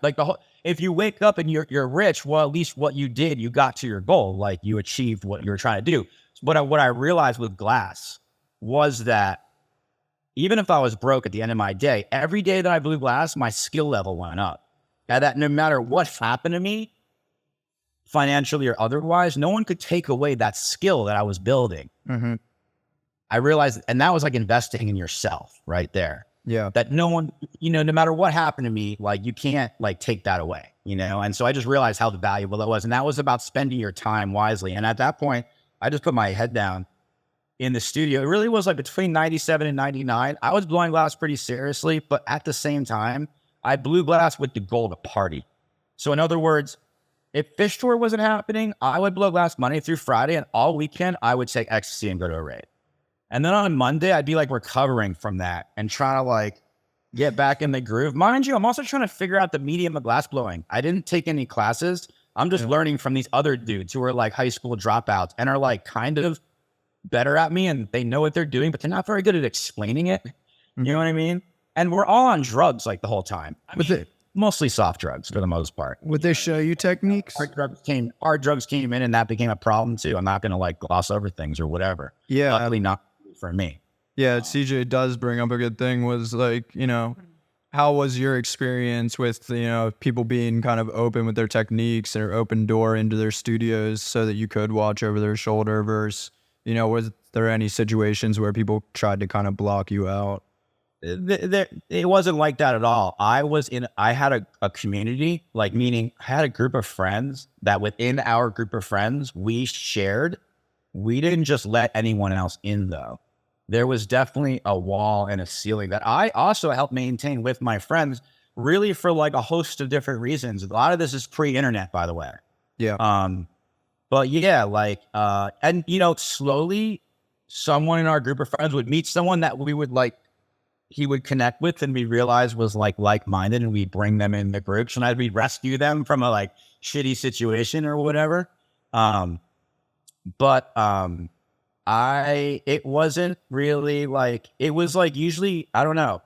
if you wake up and you're rich, well, at least what you did, you got to your goal. Like you achieved what you were trying to do. But what I realized with glass was that even if I was broke at the end of my day, every day that I blew glass, my skill level went up. And that no matter what happened to me, financially or otherwise, no one could take away that skill that I was building. Mm-hmm. I realized, and that was like investing in yourself right there.
Yeah.
That no one, no matter what happened to me, like you can't like take that away, And so I just realized how valuable that was. And that was about spending your time wisely. And at that point, I just put my head down in the studio. It really was like between 97 and 99. I was blowing glass pretty seriously, but at the same time, I blew glass with the goal to party. So in other words, If Fish Tour wasn't happening, I would blow glass Monday through Friday, and all weekend I would take ecstasy and go to a rave. And then on Monday, I'd be like recovering from that and trying to like get back in the groove. Mind you, I'm also trying to figure out the medium of glass blowing. I didn't take any classes. I'm just learning from these other dudes who are like high school dropouts and are like kind of better at me, and they know what they're doing, but they're not very good at explaining it. You know what I mean? And we're all on drugs like the whole time. Mostly soft drugs for the most part.
Would they show you techniques?
Hard drugs came in, and that became a problem too. I'm not going to like gloss over things or whatever.
Yeah.
Luckily not for me.
Yeah, CJ does bring up a good thing was like, you know, how was your experience with, you know, people being kind of open with their techniques or open door into their studios so that you could watch over their shoulder versus, you know, was there any situations where people tried to kind of block you out?
It wasn't like that at all. I had a community, like meaning I had a group of friends that within our group of friends, we didn't just let anyone else in though. There was definitely a wall and a ceiling that I also helped maintain with my friends really for like a host of different reasons. A lot of this is pre-internet, by the way.
Yeah.
But yeah, like, and you know, slowly someone in our group of friends would meet someone that we would like, he would connect with and we realized was like-minded, and we bring them in the groups and we'd rescue them from a like shitty situation or whatever. It wasn't really like, it was like usually, I don't know.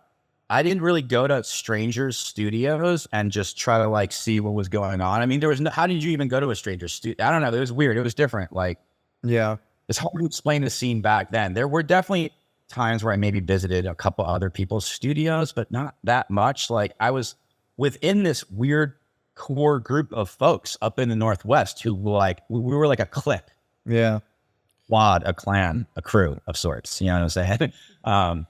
I didn't really go to strangers' studios and just try to like see what was going on. I mean, there was no, how did you even go to a stranger's studio? I don't know. It was weird. It was different. Like,
yeah,
it's hard to explain the scene back then. There were definitely times where I maybe visited a couple other people's studios, but not that much. Like I was within this weird core group of folks up in the Northwest who like, we were like a clique.
Yeah.
Squad, a clan, a crew of sorts. You know what I'm saying?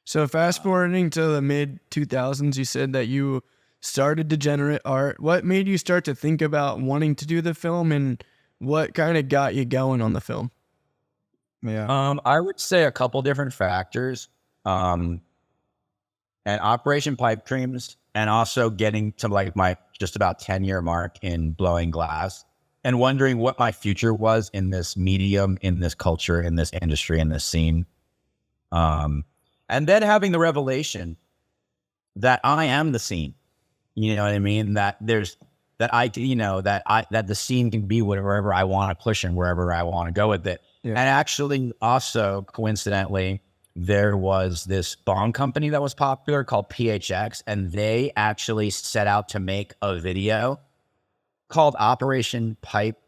So fast forwarding to the mid 2000s, you said that you started Degenerate Art. What made you start to think about wanting to do the film, and what kind of got you going on the film?
Yeah.
I would say a couple different factors. And Operation Pipe Dreams, and also getting to like my just about 10-year mark in blowing glass and wondering what my future was in this medium, in this culture, in this industry, in this scene. And then having the revelation that I am the scene, you know what I mean? That there's, that the scene can be whatever I want to push and wherever I want to go with it. Yeah. And actually also coincidentally, there was this bong company that was popular called PHX, and they actually set out to make a video called Operation Pipe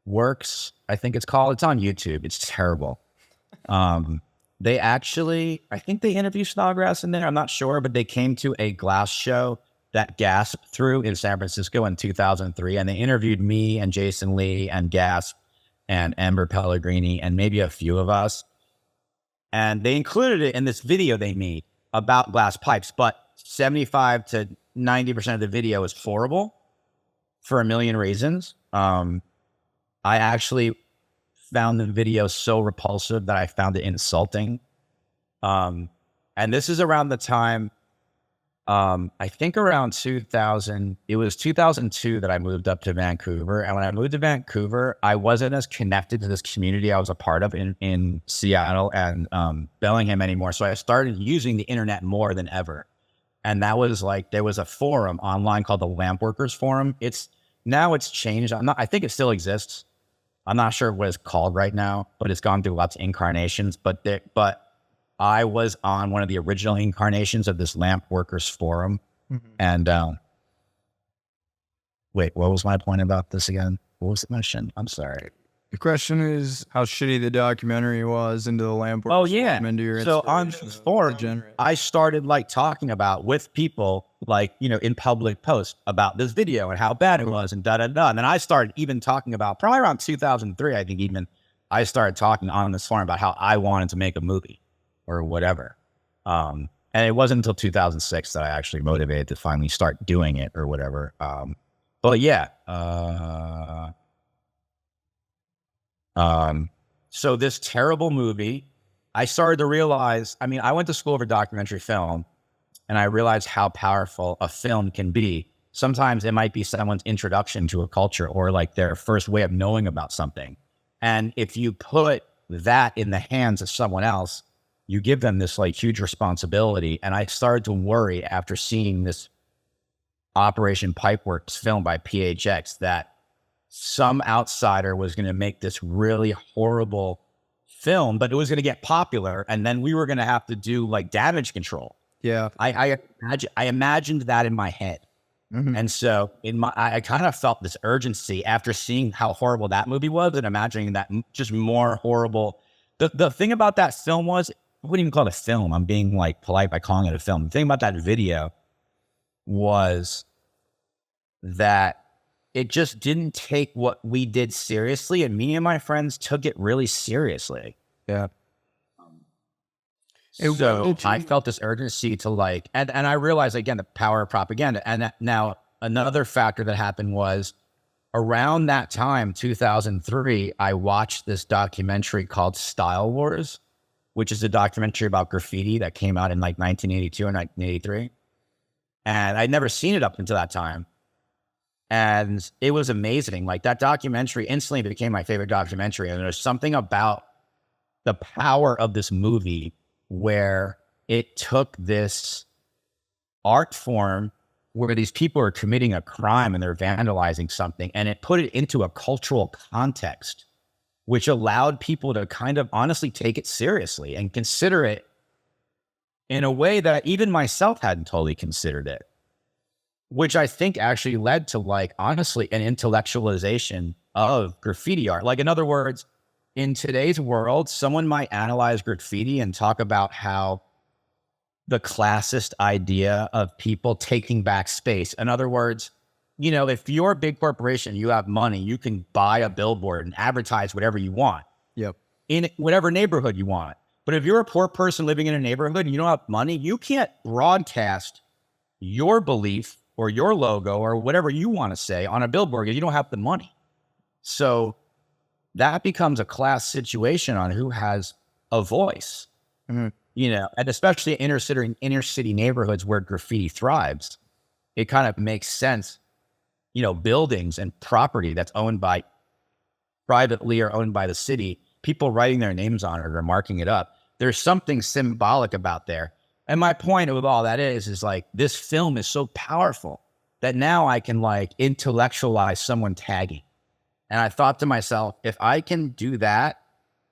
Works. I think it's called, it's on YouTube. It's terrible. They actually, I think they interviewed Snodgrass in there. I'm not sure, but they came to a glass show that Gasp threw in San Francisco in 2003. And they interviewed me and Jason Lee and Gasp and Amber Pellegrini and maybe a few of us. And they included it in this video they made about glass pipes, but 75 to 90% of the video is horrible for a million reasons. I actually found the video so repulsive that I found it insulting. And this is around the time, I think around 2000, it was 2002 that I moved up to Vancouver. And when I moved to Vancouver, I wasn't as connected to this community I was a part of in Seattle and Bellingham anymore. So I started using the internet more than ever. And that was like, there was a forum online called the Lamp Workers Forum. Now it's changed. I think it still exists. I'm not sure what it's called right now, but it's gone through lots of incarnations. But I was on one of the original incarnations of this Lamp Workers Forum. Mm-hmm. And wait, what was my point about this again? What was the question? I'm sorry.
The question is how shitty the documentary was into the Lamp Workers.
Oh yeah. So on this forum, I started like talking about with people like, you know, in public posts about this video and how bad it was and da-da-da. And then I started even talking about probably around 2003, I think even I started talking on this forum about how I wanted to make a movie or whatever. And it wasn't until 2006 that I actually motivated to finally start doing it or whatever. But yeah, so this terrible movie, I started to realize, I mean, I went to school for documentary film and I realized how powerful a film can be Sometimes it might be someone's introduction to a culture or like their first way of knowing about something. And if you put that in the hands of someone else, you give them this like huge responsibility. And I started to worry after seeing this Operation Pipeworks film by PHX that some outsider was going to make this really horrible film, but it was going to get popular. And then we were going to have to do like damage control.
Yeah.
I imagined that in my head.
Mm-hmm.
And so I kind of felt this urgency after seeing how horrible that movie was and imagining that just more horrible. The thing about that film was, I wouldn't even call it a film. I'm being like polite by calling it a film. The thing about that video was that it just didn't take what we did seriously. And me and my friends took it really seriously.
Yeah.
So I felt this urgency to like, and I realized again, the power of propaganda. And now another factor that happened was around that time, 2003, I watched this documentary called Style Wars, which is a documentary about graffiti that came out in like 1982 or 1983. And I'd never seen it up until that time. And it was amazing. Like that documentary instantly became my favorite documentary. And there's something about the power of this movie where it took this art form where these people are committing a crime and they're vandalizing something, and it put it into a cultural context, which allowed people to kind of honestly take it seriously and consider it in a way that even myself hadn't totally considered it, which I think actually led to like, honestly, an intellectualization of graffiti art. Like in other words, in today's world, someone might analyze graffiti and talk about how the classist idea of people taking back space. In other words, you know, if you're a big corporation, you have money, you can buy a billboard and advertise whatever you want.
Yep.
In whatever neighborhood you want. But if you're a poor person living in a neighborhood and you don't have money, you can't broadcast your belief or your logo or whatever you want to say on a billboard because you don't have the money. So that becomes a class situation on who has a voice.
Mm-hmm.
You know, and especially inner city neighborhoods where graffiti thrives, it kind of makes sense. You know, buildings and property that's owned by privately or owned by the city, people writing their names on it or marking it up. There's something symbolic about there. And my point of all that is like, this film is so powerful that now I can like intellectualize someone tagging. And I thought to myself, if I can do that,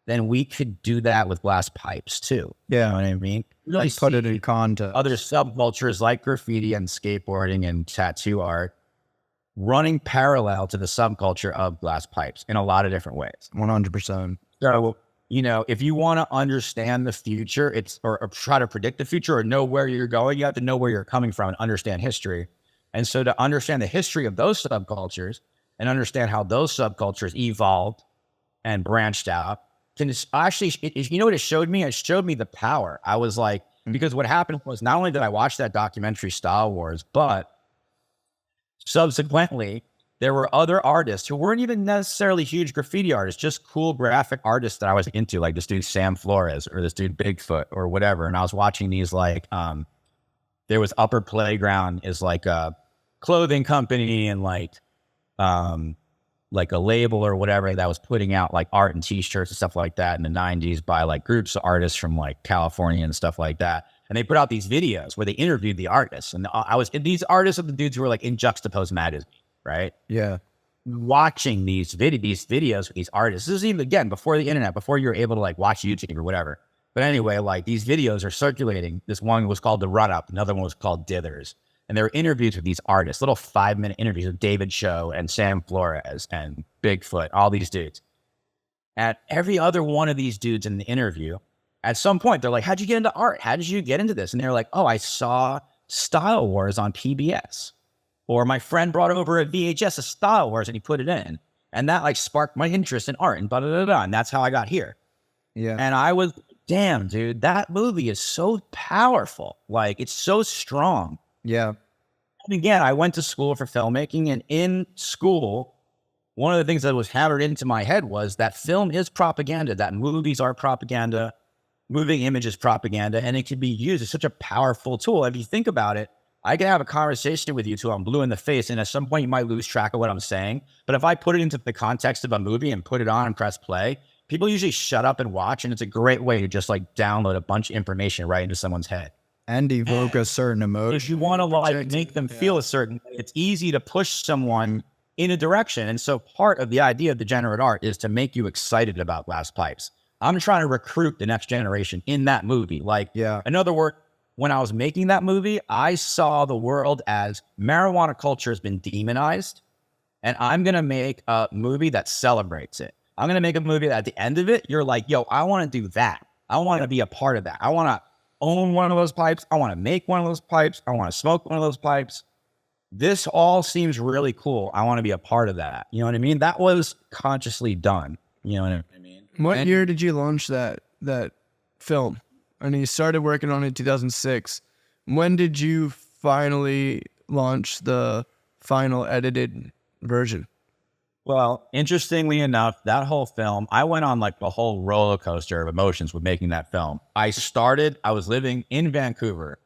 then we could do that with glass pipes too.
Yeah.
You know what I mean?
Really put it in context.
Other subcultures like graffiti and skateboarding and tattoo art running parallel to the subculture of glass pipes in a lot of different ways.
100%.
So, you know, if you want to understand the future, or try to predict the future or know where you're going, you have to know where you're coming from and understand history. And so to understand the history of those subcultures and understand how those subcultures evolved and branched out, can actually, you know what it showed me? It showed me the power. I was like, because what happened was not only did I watch that documentary Style Wars, but subsequently, there were other artists who weren't even necessarily huge graffiti artists, just cool graphic artists that I was into, like this dude Sam Flores or this dude Bigfoot or whatever. And I was watching these like, there was Upper Playground is like a clothing company and like a label or whatever that was putting out like art and t-shirts and stuff like that in the 90s by like groups of artists from like California and stuff like that. And they put out these videos where they interviewed the artists. And these artists are the dudes who were like in Juxtapoz magazine, right?
Yeah.
Watching these videos with these artists. This is even, again, before the internet, before you were able to like watch YouTube or whatever. But anyway, like these videos are circulating. This one was called The Run Up. Another one was called Dithers. And there were interviews with these artists, little 5-minute interviews with David Cho and Sam Flores and Bigfoot, all these dudes. And every other one of these dudes in the interview, at some point, they're like, how'd you get into art? How did you get into this? And they're like, oh, I saw Style Wars on PBS. Or my friend brought over a VHS of Style Wars and he put it in. And that like sparked my interest in art and blah, blah, blah, blah. And that's how I got here.
Yeah.
And I was, damn, dude, that movie is so powerful. Like, it's so strong.
Yeah.
And again, I went to school for filmmaking, and in school, one of the things that was hammered into my head was that film is propaganda, that movies are propaganda, moving image is propaganda, and it can be used as such a powerful tool. If you think about it, I can have a conversation with you till I'm blue in the face, and at some point you might lose track of what I'm saying. But if I put it into the context of a movie and put it on and press play, people usually shut up and watch, and it's a great way to just like download a bunch of information right into someone's head.
And evoke a certain emotion.
If you want to like make them feel a certain way, it's easy to push someone in a direction. And so part of the idea of degenerate art is to make you excited about glass pipes. I'm trying to recruit the next generation in that movie. Like, in other words, when I was making that movie, I saw the world as marijuana culture has been demonized, and I'm going to make a movie that celebrates it. I'm going to make a movie that at the end of it, you're like, yo, I want to do that. I want to be a part of that. I want to own one of those pipes. I want to make one of those pipes. I want to smoke one of those pipes. This all seems really cool. I want to be a part of that. You know what I mean? That was consciously done. You know what I mean?
What year did you launch that film? And you started working on it in 2006. When did you finally launch the final edited version?
Well, interestingly enough, that whole film, I went on like the whole roller coaster of emotions with making that film. I was living in Vancouver.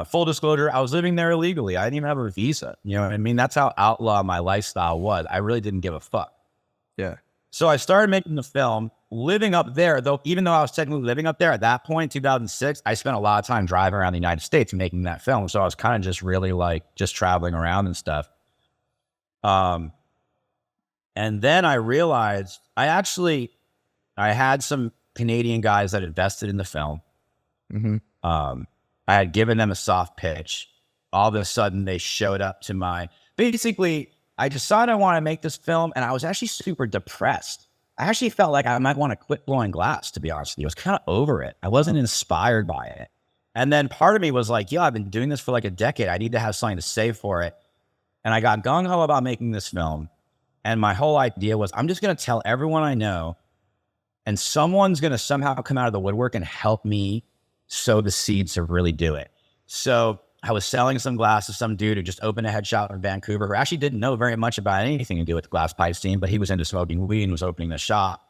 Full disclosure, I was living there illegally. I didn't even have a visa. You know what I mean? That's how outlaw my lifestyle was. I really didn't give a fuck.
Yeah.
So I started making the film, living up there, though, even though I was technically living up there at that point, 2006, I spent a lot of time driving around the United States making that film. So I was kind of just really like just traveling around and stuff. And then I realized I had some Canadian guys that invested in the film.
Mm-hmm.
I had given them a soft pitch. All of a sudden they showed up to basically I decided I want to make this film, and I was actually super depressed. I actually felt like I might want to quit blowing glass, to be honest with you. I was kind of over it. I wasn't inspired by it. And then part of me was like, I've been doing this for like a decade. I need to have something to say for it. And I got gung-ho about making this film. And my whole idea was, I'm just going to tell everyone I know, and someone's going to somehow come out of the woodwork and help me sow the seeds to really do it. So I was selling some glass to some dude who just opened a head shop in Vancouver, who actually didn't know very much about anything to do with the glass pipe scene, but he was into smoking weed and was opening the shop.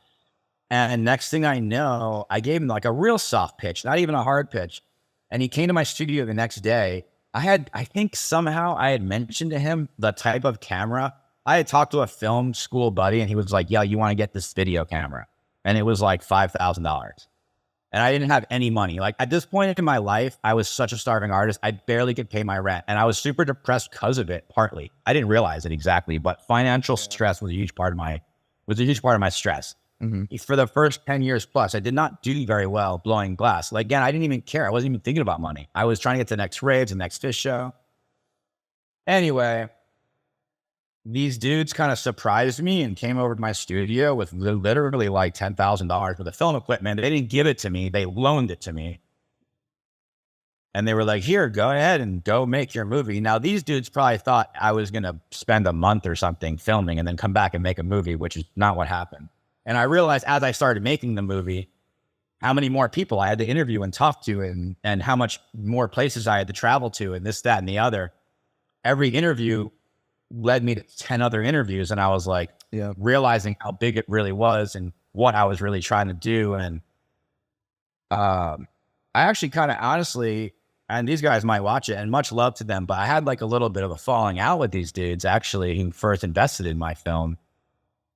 And next thing I know, I gave him like a real soft pitch, not even a hard pitch. And he came to my studio the next day. I think somehow I had mentioned to him the type of camera. I had talked to a film school buddy, and he was like, you want to get this video camera? And it was like $5,000. And I didn't have any money. Like at this point in my life, I was such a starving artist. I barely could pay my rent. And I was super depressed because of it, partly. I didn't realize it exactly, but financial stress was a huge part of my stress. Mm-hmm. For the first 10 years plus, I did not do very well blowing glass. Like again, I didn't even care. I wasn't even thinking about money. I was trying to get to the next raves, the next fish show. Anyway, these dudes kind of surprised me and came over to my studio with literally like $10,000 worth of film equipment. They didn't give it to me. They loaned it to me. And they were like, here, go ahead and go make your movie. Now, these dudes probably thought I was going to spend a month or something filming and then come back and make a movie, which is not what happened. And I realized as I started making the movie, how many more people I had to interview and talk to, and how much more places I had to travel to, and this, that, and the other. Every interview led me to 10 other interviews, and I was like, realizing how big it really was and what I was really trying to do. And I actually kind of honestly, and these guys might watch it, and much love to them, but I had like a little bit of a falling out with these dudes actually who first invested in my film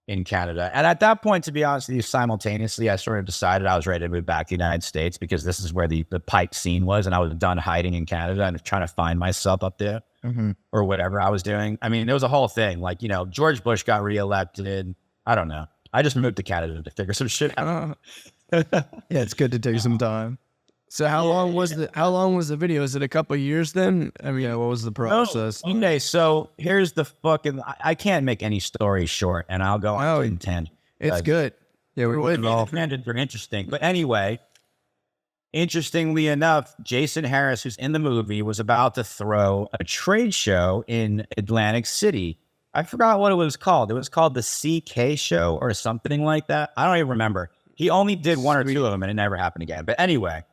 in Canada. And at that point, to be honest with you, simultaneously, I sort of decided I was ready to move back to the United States, because this is where the pipe scene was, and I was done hiding in Canada and trying to find myself up there. Mm-hmm. Or whatever I was doing. I mean, it was a whole thing. Like, George Bush got reelected. I don't know. I just moved to Canada to figure some shit out.
It's good to take some time. So how long was the video? Is it a couple of years then? I mean, what was the process?
No. Okay, so here's the fucking, I can't make any story short, and I'll go on to tangent.
It's good. Yeah,
tangents are interesting. But anyway, interestingly enough, Jason Harris, who's in the movie, was about to throw a trade show in Atlantic City. I forgot what it was called. It was called the CK show or something like that. I don't even remember. He only did one or two of them, and it never happened again. But anyway,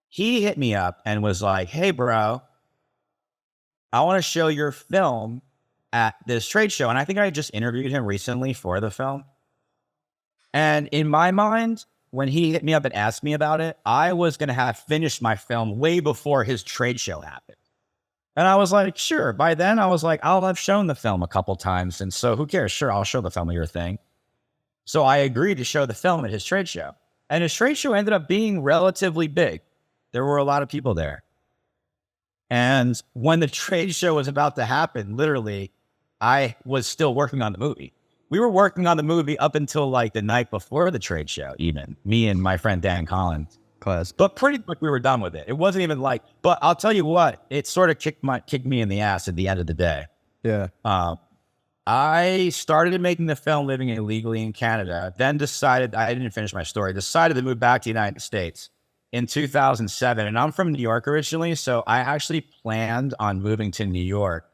he hit me up and was like, hey, bro, I want to show your film at this trade show. And I think I just interviewed him recently for the film. And in my mind, when he hit me up and asked me about it, I was going to have finished my film way before his trade show happened. And I was like, sure. By then, I was like, I'll have shown the film a couple times. And so who cares? Sure, I'll show the film of your thing. So I agreed to show the film at his trade show. And his trade show ended up being relatively big. There were a lot of people there. And when the trade show was about to happen, literally, I was still working on the movie. We were working on the movie up until like the night before the trade show, even. Me and my friend Dan Collins.
Class.
But pretty quick, we were done with it. It wasn't even like, but I'll tell you what, it sort of kicked me in the ass at the end of the day.
Yeah.
I started making the film living illegally in Canada, then decided, I didn't finish my story, decided to move back to the United States in 2007. And I'm from New York originally, so I actually planned on moving to New York,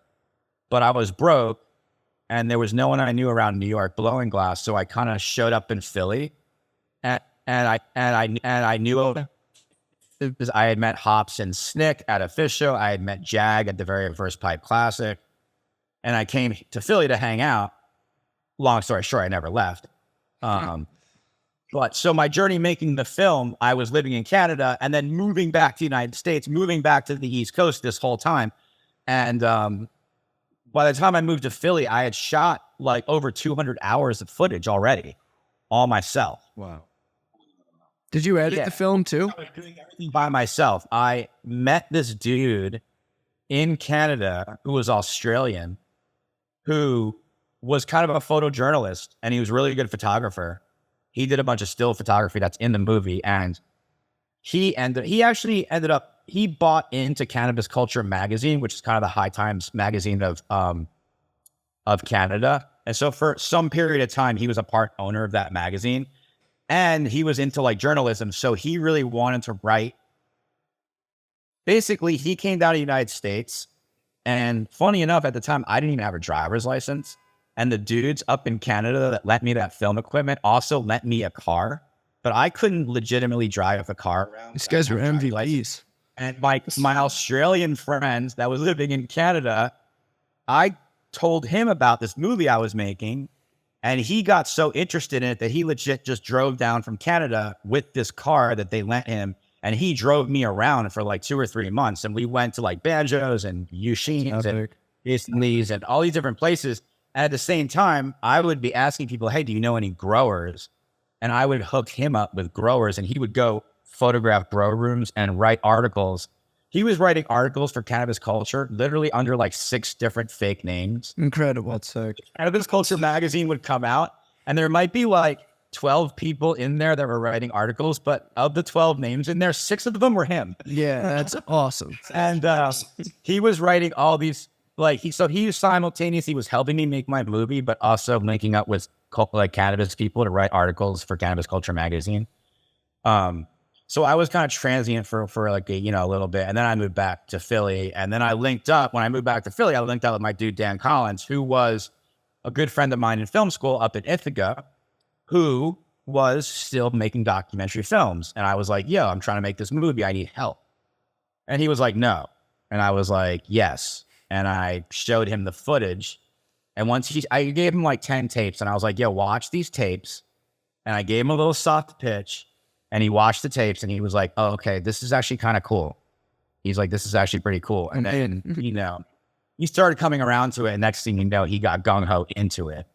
but I was broke and there was no one I knew around New York blowing glass. So I kind of showed up in Philly and I knew because I had met Hops and Snick at a Fish show. I had met Jag at the very first Pipe Classic. And I came to Philly to hang out. Long story short, I never left. But so my journey making the film, I was living in Canada and then moving back to the United States, moving back to the East Coast this whole time. And by the time I moved to Philly, I had shot like over 200 hours of footage already, all myself.
Wow.
Did you edit the film too?
I was doing everything by myself. I met this dude in Canada who was Australian, who was kind of a photojournalist, and he was a really good photographer. He did a bunch of still photography that's in the movie, and he bought into Cannabis Culture magazine, which is kind of the High Times magazine of Canada. And so for some period of time, he was a part owner of that magazine, and he was into like journalism. So he really wanted to write. Basically, he came down to the United States. And funny enough, at the time, I didn't even have a driver's license. And the dudes up in Canada that lent me that film equipment also lent me a car. But I couldn't legitimately drive a car around.
These guys were MVPs.
And my Australian friend that was living in Canada, I told him about this movie I was making. And he got so interested in it that he legit just drove down from Canada with this car that they lent him. And he drove me around for like 2 or 3 months. And we went to like Banjos and Yushins and Lee's and all these different places. And at the same time, I would be asking people, hey, do you know any growers? And I would hook him up with growers, and he would go photograph grow rooms and write articles. He was writing articles for Cannabis Culture, literally under like 6 different fake names.
Incredible.
That's sick.
Cannabis Culture magazine would come out, and there might be like 12 people in there that were writing articles, but of the 12 names in there, 6 of them were him.
Yeah, that's awesome.
And he was writing all these, like, he simultaneously was helping me make my movie, but also linking up with like cannabis people to write articles for Cannabis Culture magazine. So I was kind of transient for like a little bit, and then I moved back to Philly, and then I linked up. When I moved back to Philly, I linked up with my dude Dan Collins, who was a good friend of mine in film school up in Ithaca, who was still making documentary films. And I was like, yo, I'm trying to make this movie. I need help. And he was like, no. And I was like, yes. And I showed him the footage. And I gave him like 10 tapes, and I was like, yo, watch these tapes. And I gave him a little soft pitch, and he watched the tapes, and he was like, oh, okay, this is actually kind of cool. He's like, this is actually pretty cool. And then, he started coming around to it. And next thing you know, he got gung-ho into it.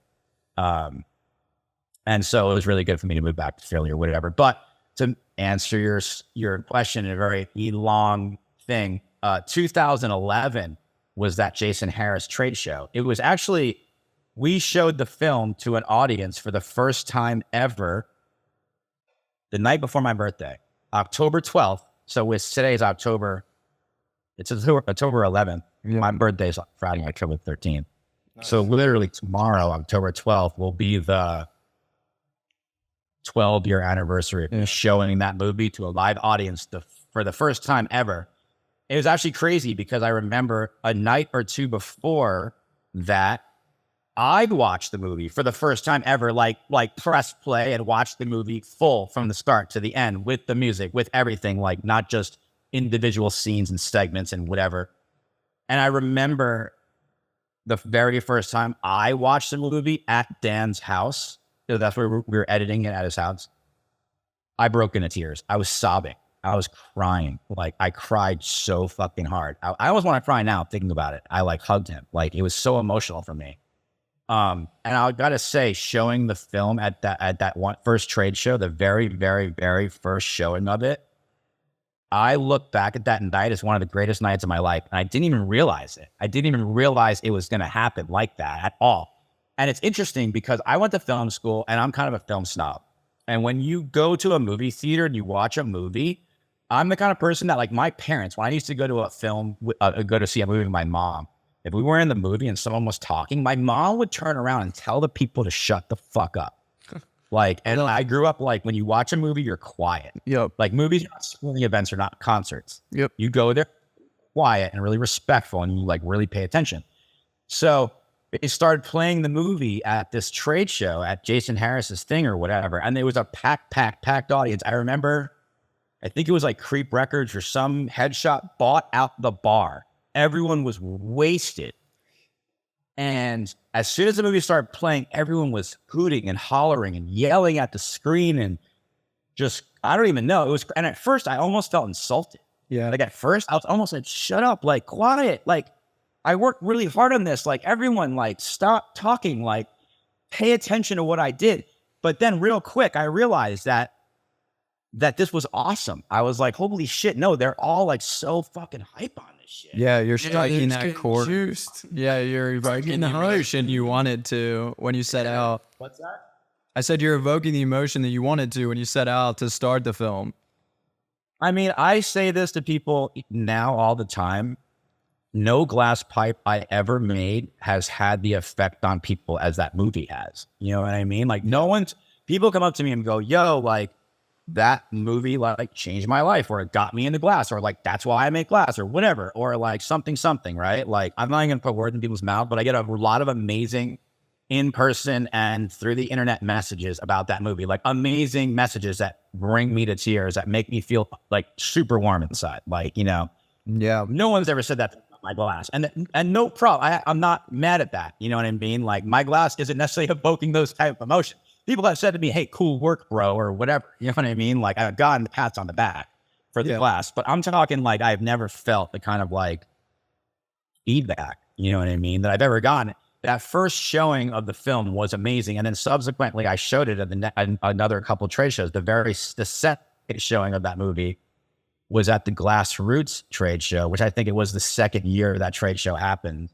And so it was really good for me to move back to Philly or whatever. But to answer your question in a very long thing, 2011 was that Jason Harris trade show. It was actually, we showed the film to an audience for the first time ever the night before my birthday, October 12th. So today's October 11th. Yeah. My birthday's Friday, October 13th. Nice. So literally tomorrow, October 12th, will be the 12-year anniversary of showing that movie to a live audience for the first time ever. It was actually crazy because I remember a night or two before that, I'd watched the movie for the first time ever, like press play and watched the movie full from the start to the end with the music, with everything, like not just individual scenes and segments and whatever. And I remember the very first time I watched the movie at Dan's house. So that's where we were editing it at his house. I broke into tears. I was sobbing. I was crying. Like, I cried so fucking hard. I almost want to cry now thinking about it. I like hugged him. Like, it was so emotional for me. And I gotta say, showing the film at that one first trade show, the very, very, very first showing of it, I look back at that night as one of the greatest nights of my life. And I didn't even realize it. I didn't even realize it was going to happen like that at all. And it's interesting because I went to film school and I'm kind of a film snob. And when you go to a movie theater and you watch a movie, I'm the kind of person that, like, my parents, when I used to go to go to see a movie with my mom, if we were in the movie and someone was talking, my mom would turn around and tell the people to shut the fuck up. Like, and I grew up, like, when you watch a movie, you're quiet.
Yep.
Like, movies are not sporting events, are not concerts.
Yep.
You go there quiet and really respectful and you, like, really pay attention. So they started playing the movie at this trade show at Jason Harris's thing or whatever. And there was a packed audience. I remember, I think it was like Creep Records or some headshot bought out the bar. Everyone was wasted. And as soon as the movie started playing, everyone was hooting and hollering and yelling at the screen and just, I don't even know. It was, and at first I almost felt insulted.
Yeah.
Like, at first I was almost like, shut up, like, quiet. Like, I worked really hard on this. Like, everyone, like, stop talking, like, pay attention to what I did. But then real quick, I realized that this was awesome. I was like, holy shit, no, they're all, like, so fucking hype on this shit.
Yeah, you're striking that chord.
Juiced.
Yeah, you're evoking the emotion you wanted to when you set out.
What's that?
I said you're evoking the emotion that you wanted to when you set out to start the film.
I mean, I say this to people now all the time. No glass pipe I ever made has had the effect on people as that movie has. You know what I mean? Like, people come up to me and go, yo, like, that movie, like, changed my life, or it got me into glass, or, like, that's why I make glass, or whatever, or, like, something, right? Like, I'm not even gonna put words in people's mouth, but I get a lot of amazing in-person and through the internet messages about that movie, like, amazing messages that bring me to tears, that make me feel, like, super warm inside. Like, you know,
Yeah.
no one's ever said that about my glass, and no problem. I'm not mad at that. You know what I mean? Like, my glass isn't necessarily evoking those type of emotions. People have said to me, hey, cool work, bro, or whatever. You know what I mean? Like, I've gotten the pats on the back for the glass, but I'm talking, like, I've never felt the kind of, like, feedback, you know what I mean, that I've ever gotten. That first showing of the film was amazing. And then subsequently, I showed it at another couple trade shows. The second showing of that movie was at the Glassroots trade show, which I think it was the second year that trade show happened.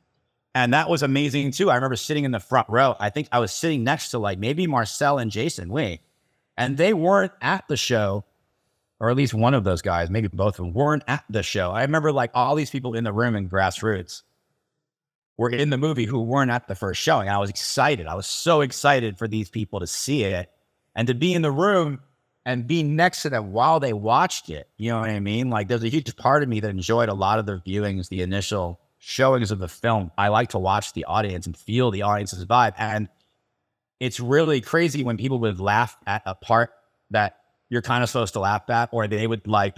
And that was amazing too. I remember sitting in the front row. I think I was sitting next to, like, maybe Marcel and Jason Wing, and they weren't at the show, or at least one of those guys, maybe both of them, weren't at the show. I remember, like, all these people in the room in Grassroots were in the movie who weren't at the first showing. I was excited. I was so excited for these people to see it and to be in the room and be next to them while they watched it. You know what I mean? Like, there's a huge part of me that enjoyed a lot of the viewings, the initial showings of the film. I like to watch the audience and feel the audience's vibe. And it's really crazy when people would laugh at a part that you're kind of supposed to laugh at, or they would, like,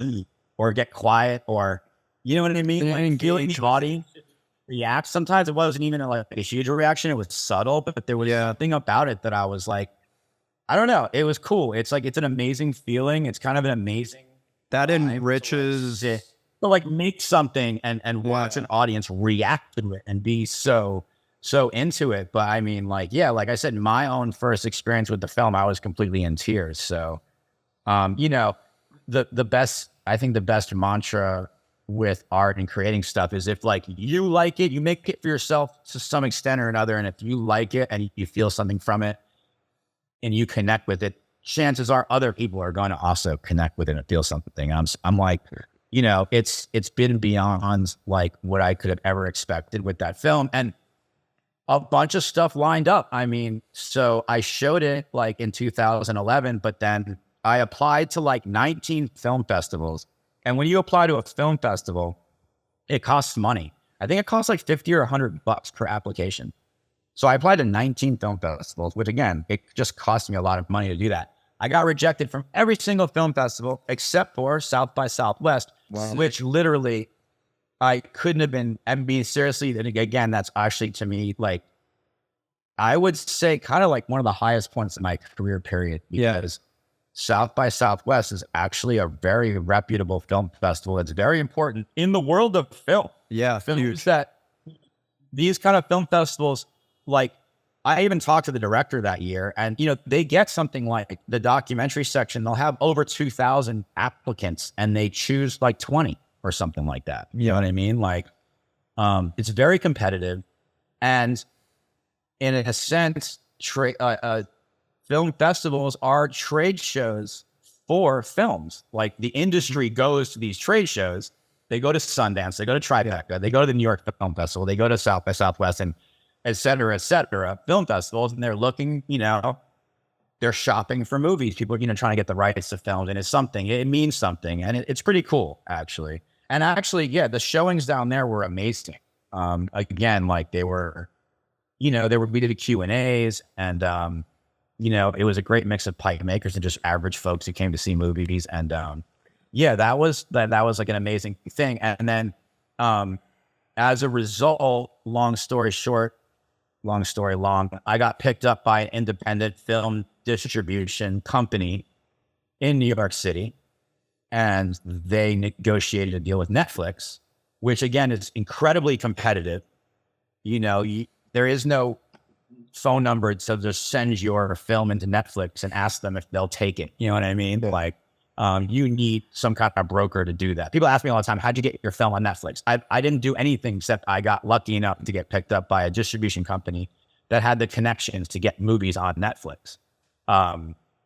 or get quiet, or, you know what I mean? Like, feeling the audience react. Sometimes it wasn't even like a huge reaction. It was subtle, but there was something about it that I was like, I don't know. It was cool. It's like, it's an amazing feeling. It's kind of an amazing.
That enriches.
To, like, make something and watch an audience react to it and be so into it. But I mean, like, yeah, like I said, my own first experience with the film, I was completely in tears. So, you know, the best mantra with art and creating stuff is, if, like, you like it, you make it for yourself to some extent or another. And if you like it and you feel something from it and you connect with it, chances are other people are going to also connect with it and feel something. I'm like, you know, it's been beyond, like, what I could have ever expected with that film, and a bunch of stuff lined up. I mean, so I showed it, like, in 2011, but then I applied to, like, 19 film festivals. And when you apply to a film festival, it costs money. I think it costs like $50 or $100 per application. So I applied to 19 film festivals, which, again, it just cost me a lot of money to do that. I got rejected from every single film festival except for South by Southwest, which literally I couldn't have been. I mean, seriously, and again, that's actually, to me, like, I would say kind of like one of the highest points in my career period, because South by Southwest is actually a very reputable film festival. It's very important in the world of film.
Yeah,
Films that these kind of film festivals, like I even talked to the director that year, and they get something like the documentary section. They'll have over 2,000 applicants, and they choose like 20 or something like that. You know what I mean? Like, it's very competitive, and in a sense, film festivals are trade shows for films. Like the industry goes to these trade shows. They go to Sundance, they go to Tribeca, they go to the New York Film Festival, they go to South by Southwest, and et cetera, film festivals. And they're looking, they're shopping for movies. People are, trying to get the rights to films, and it means something. And it's pretty cool, actually. And actually, yeah, the showings down there were amazing. Again, like we did a Q&As, and, it was a great mix of pipe makers and just average folks who came to see movies. And that was like an amazing thing. And then as a result, long story long, I got picked up by an independent film distribution company in New York City, and they negotiated a deal with Netflix, which again is incredibly competitive. There is no phone number, so just send your film into Netflix and ask them if they'll take it. You know what I mean? Like, you need some kind of broker to do that. People ask me all the time, how'd you get your film on Netflix? I didn't do anything except I got lucky enough to get picked up by a distribution company that had the connections to get movies on Netflix.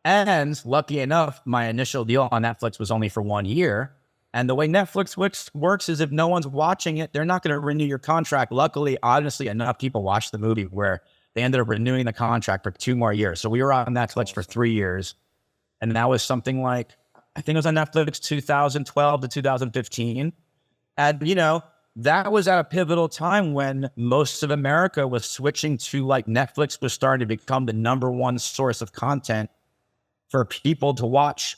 And lucky enough, my initial deal on Netflix was only for 1 year. And the way Netflix works is if no one's watching it, they're not going to renew your contract. Luckily, honestly, enough people watched the movie where they ended up renewing the contract for 2 more years. So we were on Netflix for 3 years. And that was something like, I think it was on Netflix 2012 to 2015. And, that was at a pivotal time when most of America was switching to, like, Netflix was starting to become the #1 source of content for people to watch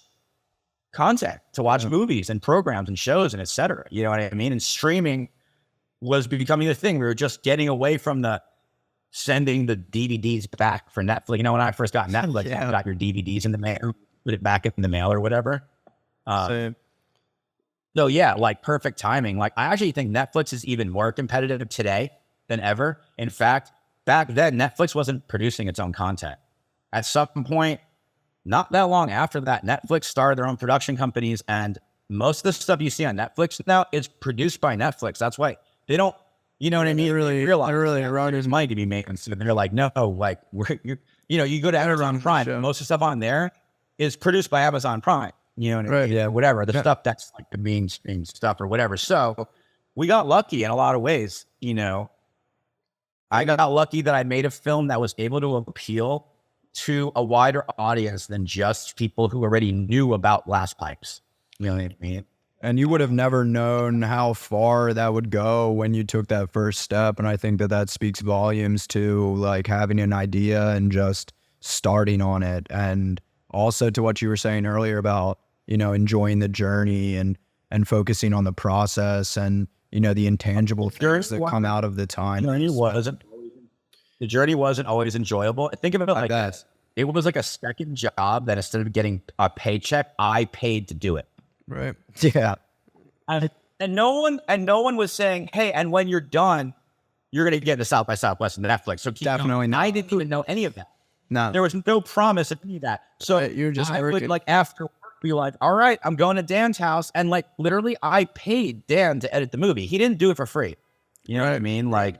content, to watch movies and programs and shows and et cetera. You know what I mean? And streaming was becoming the thing. We were just getting away from the sending the DVDs back for Netflix. When I first got Netflix, I got your DVDs in the mail, put it back in the mail or whatever. So yeah, like perfect timing. Like I actually think Netflix is even more competitive today than ever. In fact, back then, Netflix wasn't producing its own content. At some point, not that long after that, Netflix started their own production companies, and most of the stuff you see on Netflix now is produced by Netflix. That's why they don't, you know what I mean? Really realize there's money to be made. And so they're like, no, like you go to Amazon Prime, most of the stuff on there is produced by Amazon Prime. You know what I mean? Yeah, whatever. The stuff that's like the mainstream stuff or whatever. So we got lucky in a lot of ways. I got lucky that I made a film that was able to appeal to a wider audience than just people who already knew about glass pipes. You know what I mean?
And you would have never known how far that would go when you took that first step. And I think that speaks volumes to like having an idea and just starting on it. And also to what you were saying earlier about, enjoying the journey and focusing on the process and, the intangible things that come out of the time.
The journey wasn't always enjoyable. Think of it like this. It was like a second job that instead of getting a paycheck, I paid to do it.
Right. Yeah.
And no one was saying, hey, and when you're done, you're going to get the South by Southwest and Netflix. So
definitely not.
I didn't even know any of that.
No.
There was no promise of any of that. So
you're just
I would like after work be like, all right, I'm going to Dan's house. And like literally I paid Dan to edit the movie. He didn't do it for free. You know what I mean? Like,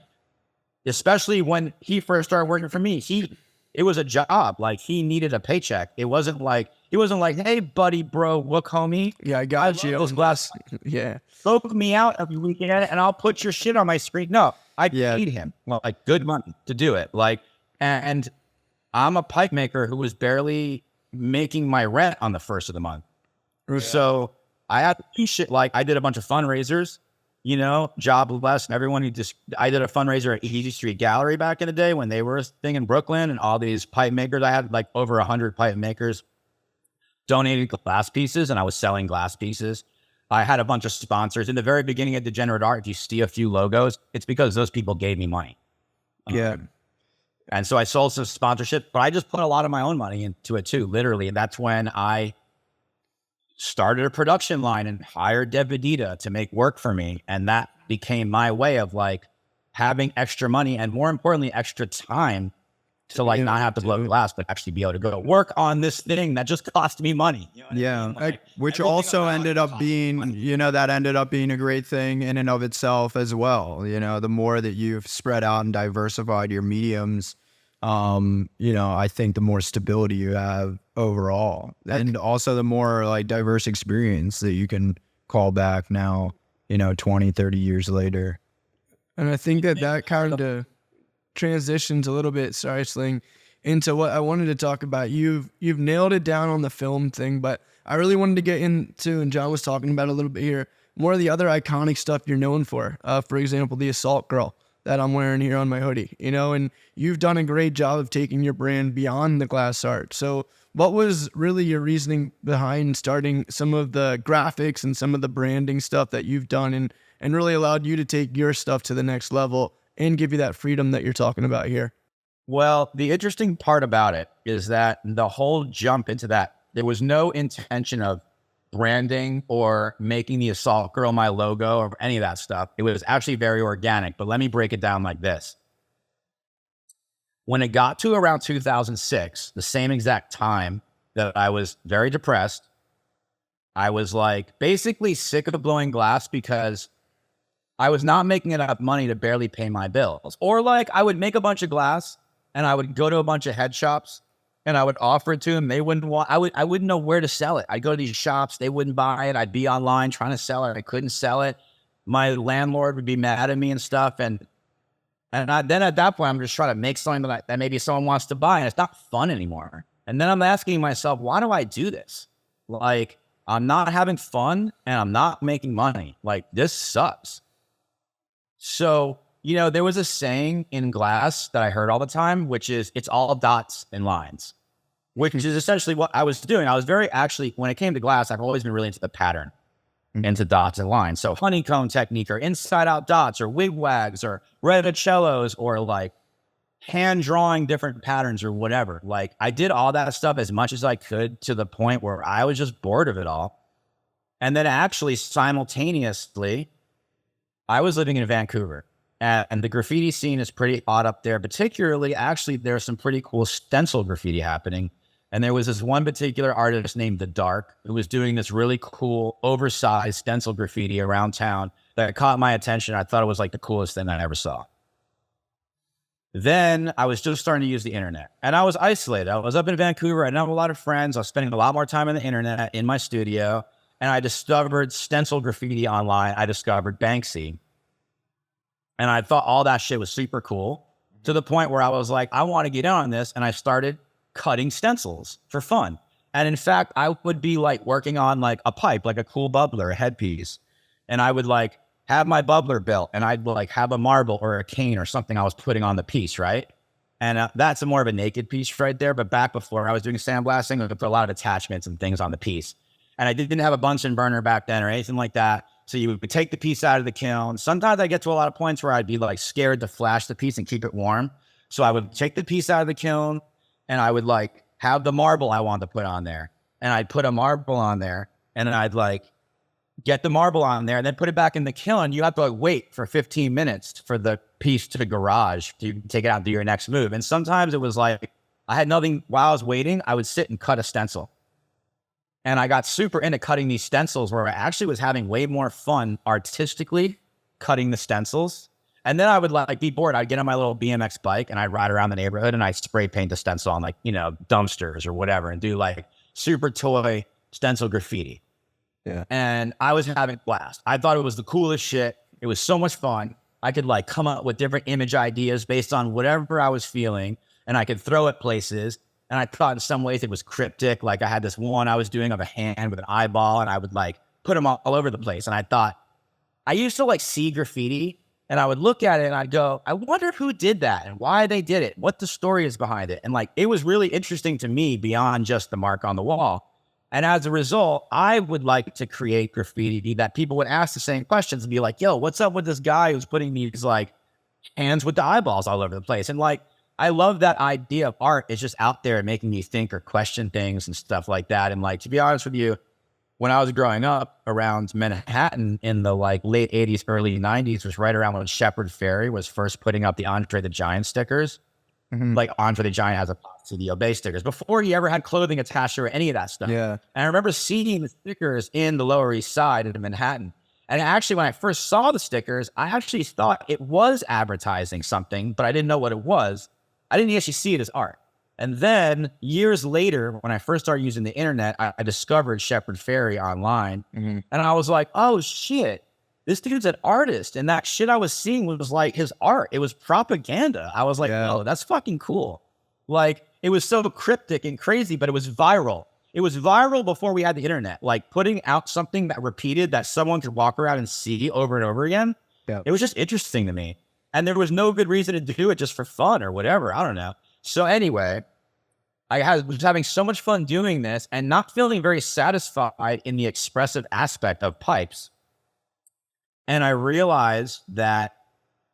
especially when he first started working for me, it was a job. Like he needed a paycheck. It wasn't like, hey buddy, bro, look homie.
Yeah, I got you.
Those glass.
Yeah.
Book me out every weekend and I'll put your shit on my screen. No, I paid him like good money to do it. Like, and I'm a pipe maker who was barely making my rent on the first of the month. Yeah. So I had to do shit. Like I did a bunch of fundraisers, jobless and everyone I did a fundraiser at Easy Street Gallery back in the day when they were a thing in Brooklyn, and all these pipe makers, I had like over 100 pipe makers donated glass pieces, and I was selling glass pieces. I had a bunch of sponsors in the very beginning of Degenerate Art. If you see a few logos, it's because those people gave me money.
Yeah.
And so I sold some sponsorship, but I just put a lot of my own money into it too, literally. And that's when I started a production line and hired Devidita to make work for me. And that became my way of like having extra money and, more importantly, extra time to like not have to blow glass, but actually be able to go to work on this thing that just cost me money. You know what I mean? Like,
which also ended up being, you know, that ended up being a great thing in and of itself as well. You know, the more that you've spread out and diversified your mediums, you know, I think the more stability you have overall, and also the more like diverse experience that you can call back now, you know, 20, 30 years later.
And I think that kind of transitions a little bit, sorry, Sling, into what I wanted to talk about. You've nailed it down on the film thing, but I really wanted to get into, and John was talking about a little bit here, more of the other iconic stuff you're known for. For example, the Assault Girl that I'm wearing here on my hoodie, you know, and you've done a great job of taking your brand beyond the glass art. So what was really your reasoning behind starting some of the graphics and some of the branding stuff that you've done and really allowed you to take your stuff to the next level and give you that freedom that you're talking about here?
Well, the interesting part about it is that the whole jump into that, there was no intention of branding or making the Assault Girl my logo or any of that stuff. It was actually very organic, but let me break it down like this. When it got to around 2006, the same exact time that I was very depressed, I was like basically sick of blowing glass because I was not making enough money to barely pay my bills. Or like I would make a bunch of glass and I would go to a bunch of head shops and I would offer it to them. They wouldn't want, I wouldn't know where to sell it. I'd go to these shops, they wouldn't buy it. I'd be online trying to sell it. I couldn't sell it. My landlord would be mad at me and stuff. And then at that point, I'm just trying to make something that maybe someone wants to buy, and it's not fun anymore. And then I'm asking myself, why do I do this? Like, I'm not having fun and I'm not making money. Like, this sucks. So, you know, there was a saying in glass that I heard all the time, which is it's all dots and lines, which is essentially what I was doing. I was when it came to glass, I've always been really into the pattern, into dots and lines. So honeycomb technique or inside out dots or wigwags or reticellos or like hand drawing different patterns or whatever. Like I did all that stuff as much as I could to the point where I was just bored of it all. And then actually simultaneously, I was living in Vancouver. And the graffiti scene is pretty hot up there. Particularly, actually, there's some pretty cool stencil graffiti happening. And there was this one particular artist named The Dark who was doing this really cool, oversized stencil graffiti around town that caught my attention. I thought it was like the coolest thing I ever saw. Then I was just starting to use the internet. And I was isolated. I was up in Vancouver. I didn't have a lot of friends. I was spending a lot more time on the internet in my studio. And I discovered stencil graffiti online. I discovered Banksy. And I thought all that shit was super cool to the point where I was like, I want to get in on this. And I started cutting stencils for fun. And in fact, I would be like working on like a pipe, like a cool bubbler, a headpiece. And I would like have my bubbler built and I'd like have a marble or a cane or something I was putting on the piece, right? And that's more of a naked piece right there. But back before I was doing sandblasting, I would put a lot of attachments and things on the piece. And I didn't have a Bunsen burner back then or anything like that. So you would take the piece out of the kiln. Sometimes I get to a lot of points where I'd be like scared to flash the piece and keep it warm. So I would take the piece out of the kiln and I would like have the marble I wanted to put on there. And I'd put a marble on there and then I'd like get the marble on there and then put it back in the kiln. You have to like wait for 15 minutes for the piece to the garage to take it out and do your next move. And sometimes it was like, I had nothing while I was waiting. I would sit and cut a stencil. And I got super into cutting these stencils where I actually was having way more fun artistically cutting the stencils. And then I would like be bored. I'd get on my little BMX bike and I'd ride around the neighborhood and I'd spray paint the stencil on like, you know, dumpsters or whatever and do like super toy stencil graffiti.
Yeah.
And I was having a blast. I thought it was the coolest shit. It was so much fun. I could like come up with different image ideas based on whatever I was feeling and I could throw it places. And I thought in some ways it was cryptic. Like I had this one I was doing of a hand with an eyeball and I would like put them all over the place. And I thought, I used to like see graffiti and I would look at it and I'd go, I wonder who did that and why they did it, what the story is behind it. And like, it was really interesting to me beyond just the mark on the wall. And as a result, I would like to create graffiti that people would ask the same questions and be like, yo, what's up with this guy who's putting these like hands with the eyeballs all over the place? And like, I love that idea of art is just out there and making you think or question things and stuff like that. And like, to be honest with you, when I was growing up around Manhattan in the like late 80s, early 90s, was right around when Shepard Fairey was first putting up the Andre the Giant stickers. Like Andre the Giant has a CDO base stickers before he ever had clothing attached or any of that stuff.
Yeah.
And I remember seeing the stickers in the Lower East Side in Manhattan. And actually, when I first saw the stickers, I actually thought it was advertising something, but I didn't know what it was. I didn't actually see it as art. And then years later, when I first started using the internet, I discovered Shepard Fairey online. And I was like, oh shit, this dude's an artist. And that shit I was seeing was like his art. It was propaganda. I was like, oh, that's fucking cool. Like, it was so cryptic and crazy, but it was viral. It was viral before we had the internet. Like, putting out something that repeated that someone could walk around and see over and over again. It was just interesting to me. And there was no good reason to do it, just for fun or whatever. I don't know. So anyway, was having so much fun doing this and not feeling very satisfied in the expressive aspect of pipes. And I realized that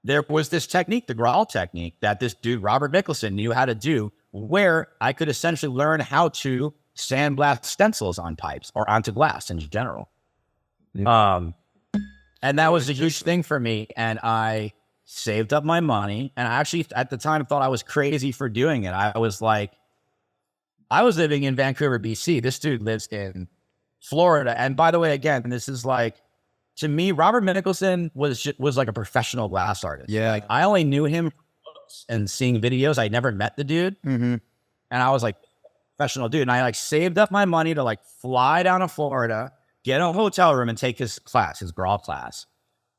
there was this technique, the growl technique, that this dude, Robert Mickelson, knew how to do, where I could essentially learn how to sandblast stencils on pipes or onto glass in general. And that was a huge thing for me. And I saved up my money. And I actually, at the time, thought I was crazy for doing it. I was living in Vancouver, BC. This dude lives in Florida. And by the way, again, this is like, to me, Robert Mickelson was like a professional glass artist.
Yeah.
Like, I only knew him and seeing videos. I never met the dude. And I was like, professional dude. And I like saved up my money to like fly down to Florida, get a hotel room and take his class, his growl class,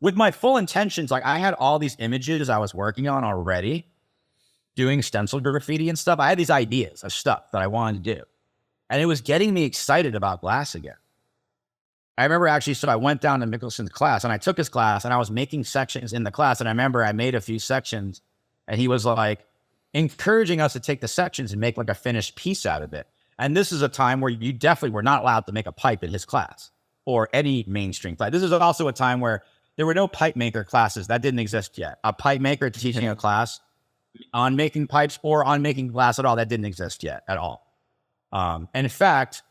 with my full intentions. Like, I had all these images I was working on already, doing stencil graffiti and stuff. I had these ideas of stuff that I wanted to do. And it was getting me excited about glass again. I remember actually, so I went down to Mickelson's class and I took his class and I was making sections in the class. And I remember I made a few sections and he was like encouraging us to take the sections and make like a finished piece out of it. And this is a time where you definitely were not allowed to make a pipe in his class or any mainstream class. This is also a time where there were no pipe maker classes. That didn't exist yet. A pipe maker teaching a class on making pipes or on making glass at all, that didn't exist yet at all. And in fact,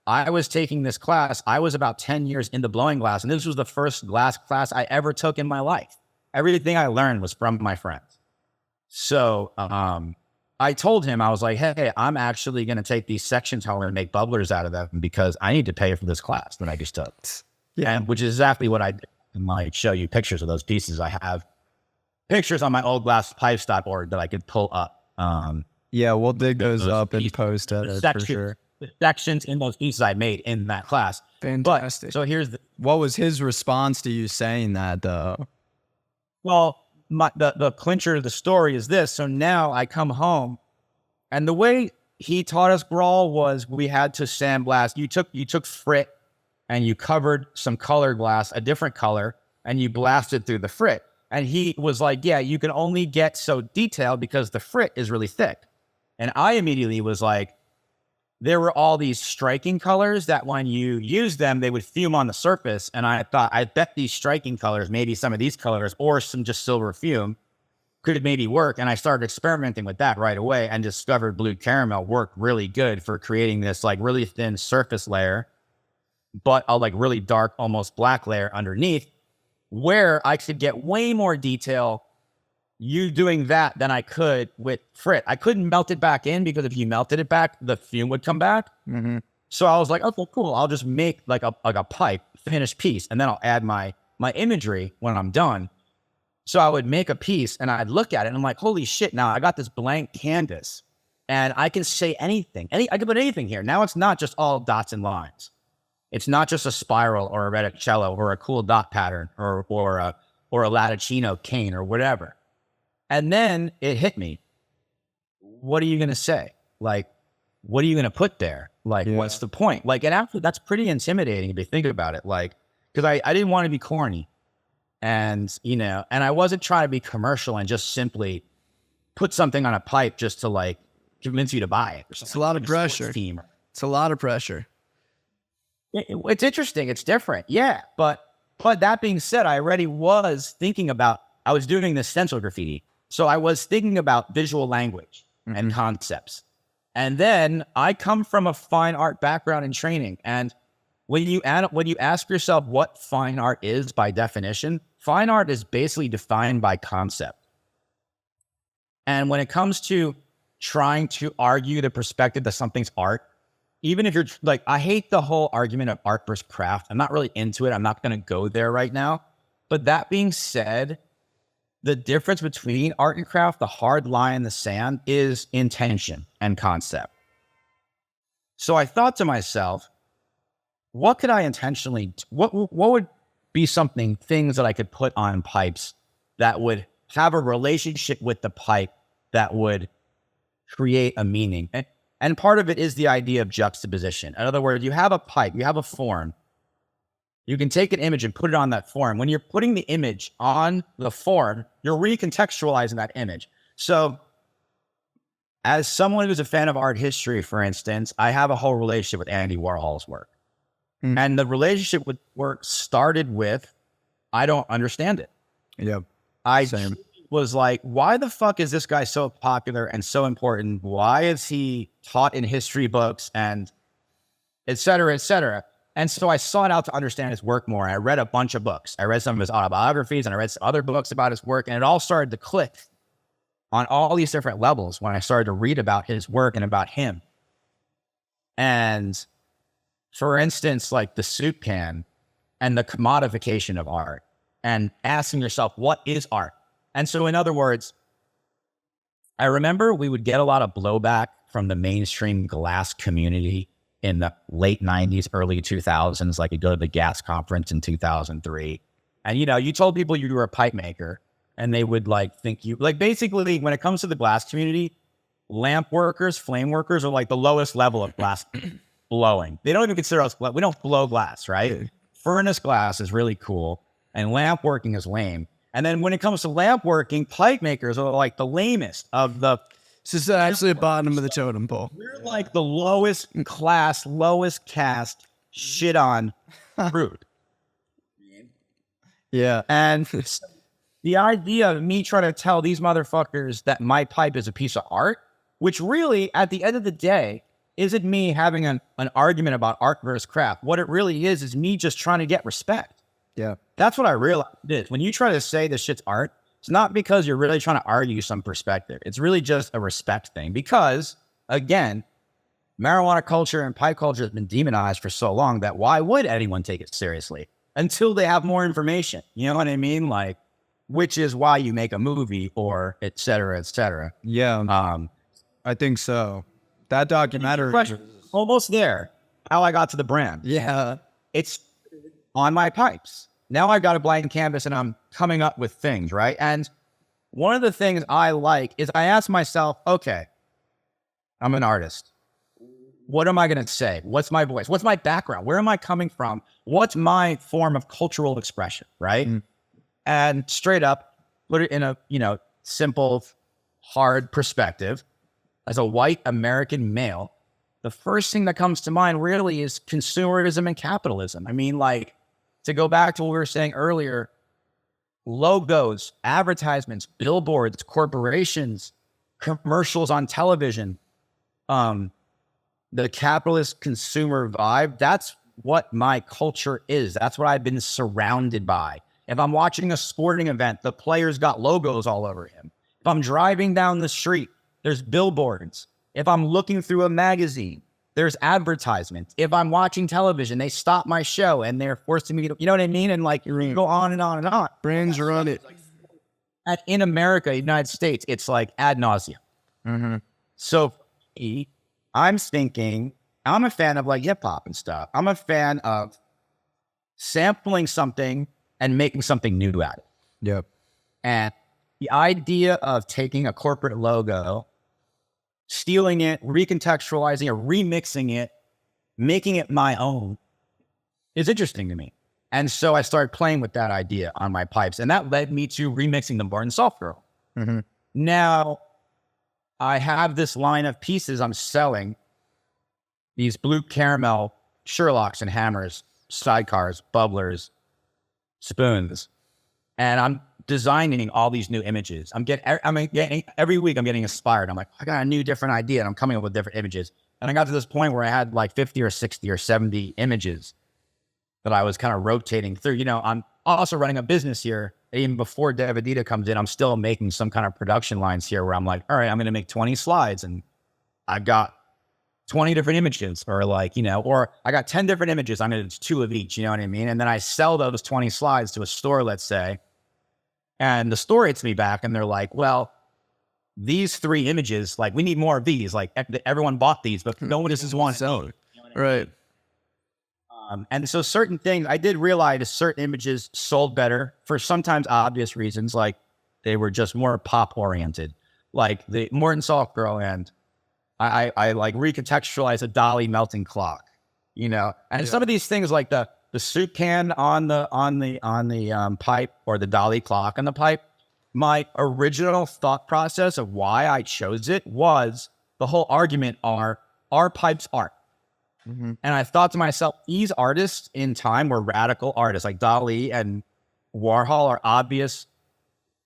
I was taking this class. I was about 10 years into blowing glass, and this was the first glass class I ever took in my life. Everything I learned was from my friends. So I told him, I was like, hey, I'm actually going to take these sections home and make bubblers out of them because I need to pay for this class that I just took. Yeah, and which is exactly what I did. I might show you pictures of those pieces. I have pictures on my old glasspipes.org that I could pull up.
Yeah, we'll dig those up and post it for sure.
The sections in those pieces I made in that class.
Fantastic.
But, so here's
what was his response to you saying that though?
Well, the clincher of the story is this. So now I come home and the way he taught us growl was we had to sandblast. You took frit and you covered some color glass, a different color, and you blasted through the frit. And he was like, yeah, you can only get so detailed because the frit is really thick. And I immediately was like, there were all these striking colors that when you use them, they would fume on the surface. And I thought, I bet these striking colors, maybe some of these colors or some just silver fume could maybe work. And I started experimenting with that right away and discovered blue caramel worked really good for creating this like really thin surface layer, but a like really dark, almost black layer underneath where I could get way more detail you doing that than I could with frit. I couldn't melt it back in because if you melted it back, the fume would come back. So I was like, okay, cool. I'll just make like a pipe finished piece. And then I'll add my imagery when I'm done. So I would make a piece and I'd look at it and I'm like, holy shit. Now I got this blank canvas and I can say anything. I can put anything here. Now it's not just all dots and lines. It's not just a spiral or a reticello or a cool dot pattern or a latticino cane or whatever. And then it hit me. What are you going to say? Like, what are you going to put there? Like, what's the point? Like, and after that's pretty intimidating if you think about it. Like, because I didn't want to be corny and, and I wasn't trying to be commercial and just simply put something on a pipe just to like convince you to buy it.
It's a lot of pressure. It's a lot of pressure.
It's interesting. It's different. Yeah. But that being said, I already was thinking about, I was doing this stencil graffiti So I was thinking about visual language and concepts. And then I come from a fine art background and training. And when you ask yourself what fine art is by definition, fine art is basically defined by concept. And when it comes to trying to argue the perspective that something's art, even if you're like, I hate the whole argument of art versus craft. I'm not really into it. I'm not going to go there right now. But that being said, the difference between art and craft, the hard line in the sand, is intention and concept. So I thought to myself, what could I intentionally, what would be things that I could put on pipes that would have a relationship with the pipe that would create a meaning? And part of it is the idea of juxtaposition. In other words, you have a pipe, you have a form. You can take an image and put it on that form. When you're putting the image on the form, you're recontextualizing that image. So as someone who's a fan of art history, for instance, I have a whole relationship with Andy Warhol's work. And the relationship with work started with, I don't understand it.
Yep.
I was like, why the fuck is this guy so popular and so important? Why is he taught in history books and et cetera, et cetera? And so I sought out to understand his work more. I read a bunch of books. I read some of his autobiographies and I read some other books about his work. And it all started to click on all these different levels when I started to read about his work and about him. And for instance, like the soup can and the commodification of art and asking yourself, what is art? And so in other words, I remember we would get a lot of blowback from the mainstream glass community in the late 90s, early 2000s, like you go to the gas conference in 2003. And, you told people you were a pipe maker and they would like think you, like basically when it comes to the glass community, lamp workers, flame workers are like the lowest level of glass blowing. They don't even consider us, we don't blow glass, right? Furnace glass is really cool and lamp working is lame. And then when it comes to lamp working, pipe makers are like the lamest of the.
This is actually the bottom of the totem pole.
We're like the lowest class, lowest caste, shit on fruit.
Yeah.
And the idea of me trying to tell these motherfuckers that my pipe is a piece of art, which really, at the end of the day, isn't me having an argument about art versus craft. What it really is me just trying to get respect.
Yeah.
That's what I realized is when you try to say this shit's art, it's not because you're really trying to argue some perspective. It's really just a respect thing. Because, again, marijuana culture and pipe culture has been demonized for so long that why would anyone take it seriously until they have more information? You know what I mean? Like, which is why you make a movie or et cetera, et cetera.
Yeah. I think so. That documentary.
Almost there. How I got to the brand.
Yeah.
It's on my pipes. Now I've got a blank canvas and I'm coming up with things, right? And one of the things I like is I ask myself, okay, I'm an artist. What am I going to say? What's my voice? What's my background? Where am I coming from? What's my form of cultural expression, right? And straight up, put it in a, simple, hard perspective. As a white American male, the first thing that comes to mind really is consumerism and capitalism. I mean, like, to go back to what we were saying earlier, logos, advertisements, billboards, corporations, commercials on television, the capitalist consumer vibe, that's what my culture is. That's what I've been surrounded by. If I'm watching a sporting event, the player's got logos all over him. If I'm driving down the street, there's billboards. If I'm looking through a magazine, there's advertisements. If I'm watching television, they stop my show and they're forcing me to, you know what I mean? And like, you go on and on and on.
Brands run it.
In America, United States, it's like ad nauseum. So I'm thinking, I'm a fan of like hip hop and stuff. I'm a fan of sampling something and making something new out of it.
Yep.
And the idea of taking a corporate logo, stealing it, recontextualizing it, remixing it, making it my own is interesting to me. And so I started playing with that idea on my pipes. And that led me to remixing the Barn Soft Girl. Now, I have this line of pieces I'm selling. These blue caramel Sherlocks and hammers, sidecars, bubblers, spoons. And I'm designing all these new images. I'm getting every week I'm getting inspired. I'm like, I got a new different idea and I'm coming up with different images. And I got to this point where I had like 50 or 60 or 70 images that I was kind of rotating through. You know, I'm also running a business here. Even before Davidita comes in, I'm still making some kind of production lines here where I'm like, all right, I'm going to make 20 slides and I've got 20 different images, or like, you know, or I got 10 different images. I'm going to do 2 of each, you know what I mean? And then I sell those 20 slides to a store, let's say, and the store hits me back and they're like, well, these 3 images, like, we need more of these. Like, everyone bought these, but no one just wants to sell it. You know what I mean?
Right.
And so certain things, I did realize certain images sold better for sometimes obvious reasons, like they were just more pop oriented, like the Morton Salt Girl, and I like recontextualize a Dolly melting clock, you know, and some of these things like the soup can on the pipe, or the Dolly clock on the pipe. My original thought process of why I chose it was the whole argument are pipes art. Mm-hmm. And I thought to myself, these artists in time were radical artists, like Dali and Warhol are obvious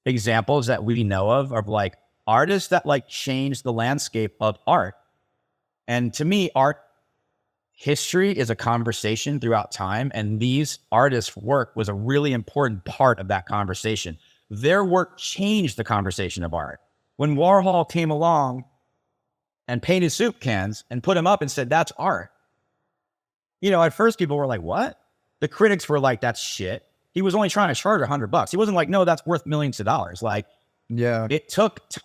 examples that we know of like artists that like changed the landscape of art. And to me, art history is a conversation throughout time. And these artists' work was a really important part of that conversation. Their work changed the conversation of art. When Warhol came along and painted soup cans and put them up and said, that's art. You know, at first people were like, what? The critics were like, that's shit. He was only trying to charge $100. He wasn't like, no, that's worth millions of dollars. Like,
Yeah.
it took time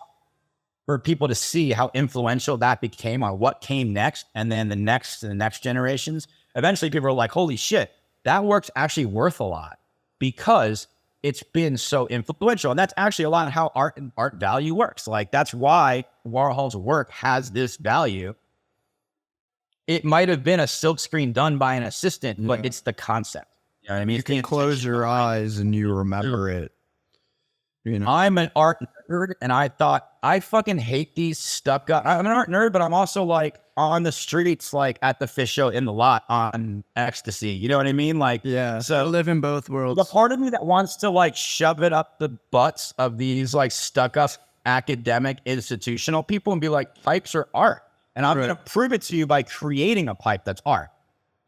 for people to see how influential that became on what came next. And then the next generations. Eventually people were like, holy shit, that work's actually worth a lot because it's been so influential. And that's actually a lot of how art and art value works. Like, that's why Warhol's work has this value. It might have been a silk screen done by an assistant, but it's the concept. You know what I mean?
You can close your eyes and you remember it. You know,
I'm an art nerd, and I thought, I fucking hate these stuck up. I'm an art nerd, but I'm also like on the streets, like at the fish show in the lot on ecstasy. You know what I mean? Like,
Yeah.
So
I live in both worlds.
the part of me that wants to like shove it up the butts of these like stuck up academic institutional people and be like, pipes are art. And I'm going to prove it to you by creating a pipe that's art.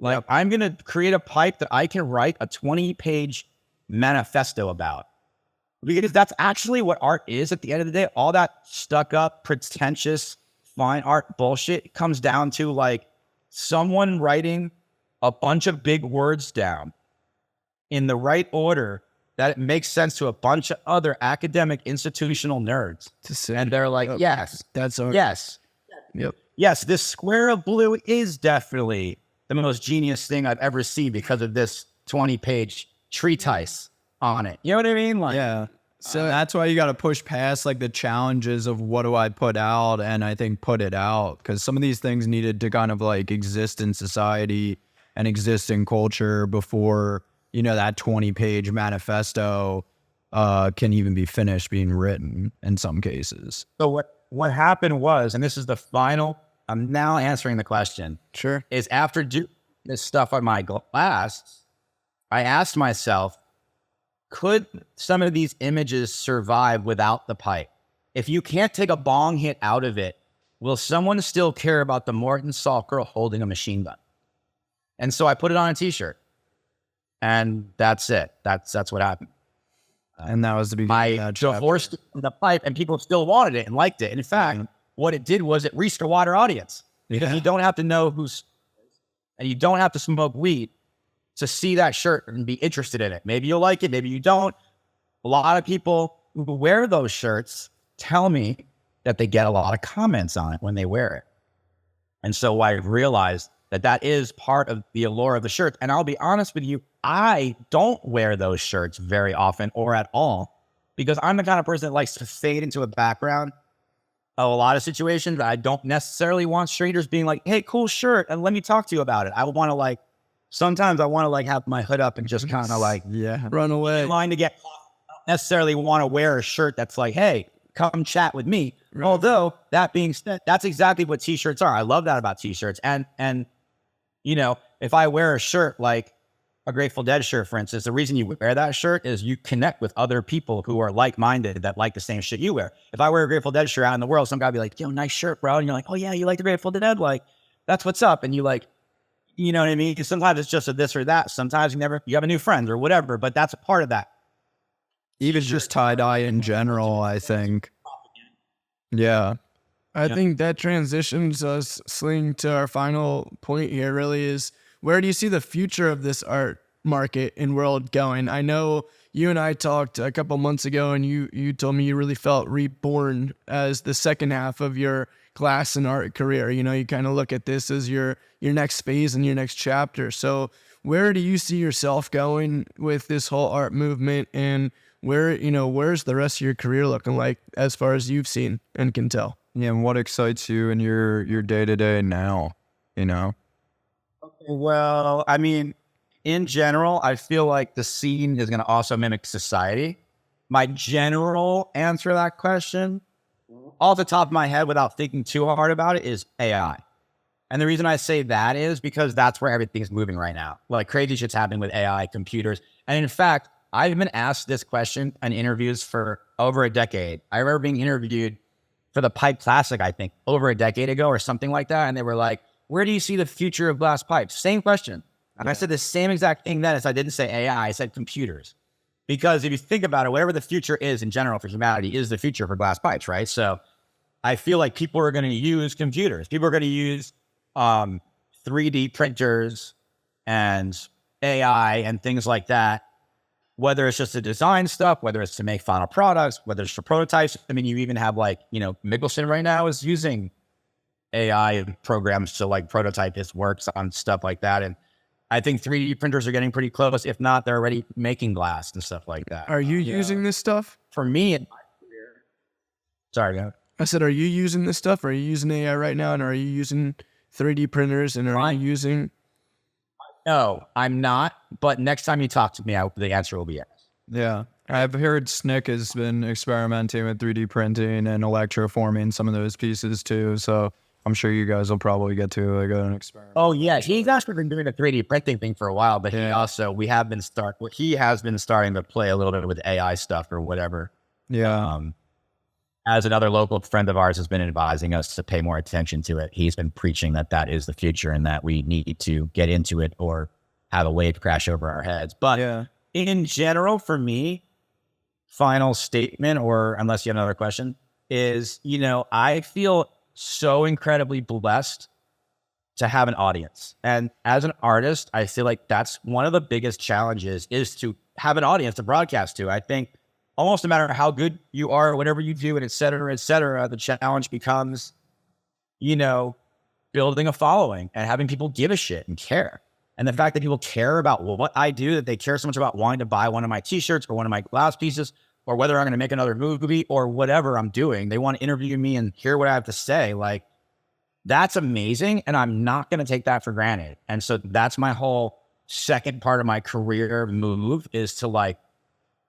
Like, I'm going to create a pipe that I can write a 20-page manifesto about. Because that's actually what art is at the end of the day. All that stuck up, pretentious, fine art bullshit comes down to like someone writing a bunch of big words down in the right order that it makes sense to a bunch of other academic institutional nerds. And they're like, yes,
That's art.
yes.
Yep.
Yes, this square of blue is definitely the most genius thing I've ever seen because of this 20-page treatise on it. You know what I mean? Like,
yeah. So that's why you got to push past like the challenges of what do I put out, and I think put it out, because some of these things needed to kind of like exist in society and exist in culture before, you know, that 20-page manifesto can even be finished being written in some cases.
So what happened was, and this is the final, I'm now answering the question.
Sure.
Is after doing this stuff on my glass, I asked myself, could some of these images survive without the pipe? If you can't take a bong hit out of it, will someone still care about the Morton Salt Girl holding a machine gun? And so I put it on a t-shirt, and that's it. That's what happened.
And that was the beginning of that chapter.
Divorced the pipe, and people still wanted it and liked it. And in fact, what it did was it reached a wider audience. You don't have to know and you don't have to smoke weed to see that shirt and be interested in it. Maybe you'll like it, maybe you don't. A lot of people who wear those shirts tell me that they get a lot of comments on it when they wear it. And so I realized that is part of the allure of the shirt. And I'll be honest with you, I don't wear those shirts very often or at all, because I'm the kind of person that likes to fade into a background of a lot of situations. I don't necessarily want strangers being like, hey, cool shirt, and let me talk to you about it. I want to like, sometimes I want to like have my hood up and just kind of like
Run away.
in line to get caught. I don't necessarily want to wear a shirt that's like, hey, come chat with me. Right. Although that being said, that's exactly what t-shirts are. I love that about t-shirts. And you know, if I wear a shirt like a Grateful Dead shirt, for instance, the reason you wear that shirt is you connect with other people who are like-minded that like the same shit you wear. If I wear a Grateful Dead shirt out in the world, some guy will be like, yo, nice shirt, bro. And you're like, oh yeah, you like the Grateful Dead? Like, that's what's up. And you like, you know what I mean? Sometimes it's just a this or that. Sometimes you have a new friend or whatever, but that's a part of that.
Even just tie-dye in general, I think. Yeah.
I think that transitions us, Sling, to our final point here really is, where do you see the future of this art market and world going? I know you and I talked a couple months ago, and you told me you really felt reborn as the second half of your glass and art career. You know, you kind of look at this as your next phase and your next chapter. So where do you see yourself going with this whole art movement, and where's the rest of your career looking like as far as you've seen and can tell?
Yeah, and what excites you in your day-to-day now, you know?
Well, I mean, in general, I feel like the scene is going to also mimic society. My general answer to that question, off the top of my head, without thinking too hard about it, is AI. And the reason I say that is because that's where everything's moving right now. Like crazy shit's happening with AI, computers. And in fact, I've been asked this question in interviews for over a decade. I remember being interviewed for the Pipe Classic, I think, over a decade ago or something like that. And they were like, where do you see the future of glass pipes? Same question. And I said the same exact thing then as I didn't say AI, I said computers. Because if you think about it, whatever the future is in general for humanity is the future for glass pipes, right? So I feel like people are going to use computers. People are going to use 3D printers and AI and things like that, whether it's just to design stuff, whether it's to make final products, whether it's for prototypes. I mean, you even have Mickelson right now is using AI programs to like prototype his works on stuff like that. And I think 3D printers are getting pretty close. If not, they're already making glass and stuff like that.
Are you using this stuff?
For me, in my career. Sorry, go ahead.
I said, are you using this stuff? Are you using AI right now? And are you using 3D printers? And are you using...
No, I'm not. But next time you talk to me, the answer will be yes.
Yeah. I've heard Snick has been experimenting with 3D printing and electroforming some of those pieces too. So I'm sure you guys will probably get to like an experiment.
Oh yeah, he's actually been doing the 3D printing thing for a while, but he has been starting to play a little bit with AI stuff or whatever.
Yeah.
As another local friend of ours has been advising us to pay more attention to it. He's been preaching that is the future and that we need to get into it or have a wave crash over our heads. But in general, for me, final statement, or unless you have another question, is, I feel so incredibly blessed to have an audience. And as an artist, I feel like that's one of the biggest challenges is to have an audience to broadcast to. I think almost no matter how good you are or whatever you do and et cetera, the challenge becomes, building a following and having people give a shit and care. And the fact that people care about what I do, that they care so much about wanting to buy one of my t-shirts or one of my glass pieces, or whether I'm going to make another movie or whatever I'm doing, they want to interview me and hear what I have to say. Like, that's amazing. And I'm not going to take that for granted. And so that's my whole second part of my career move, is to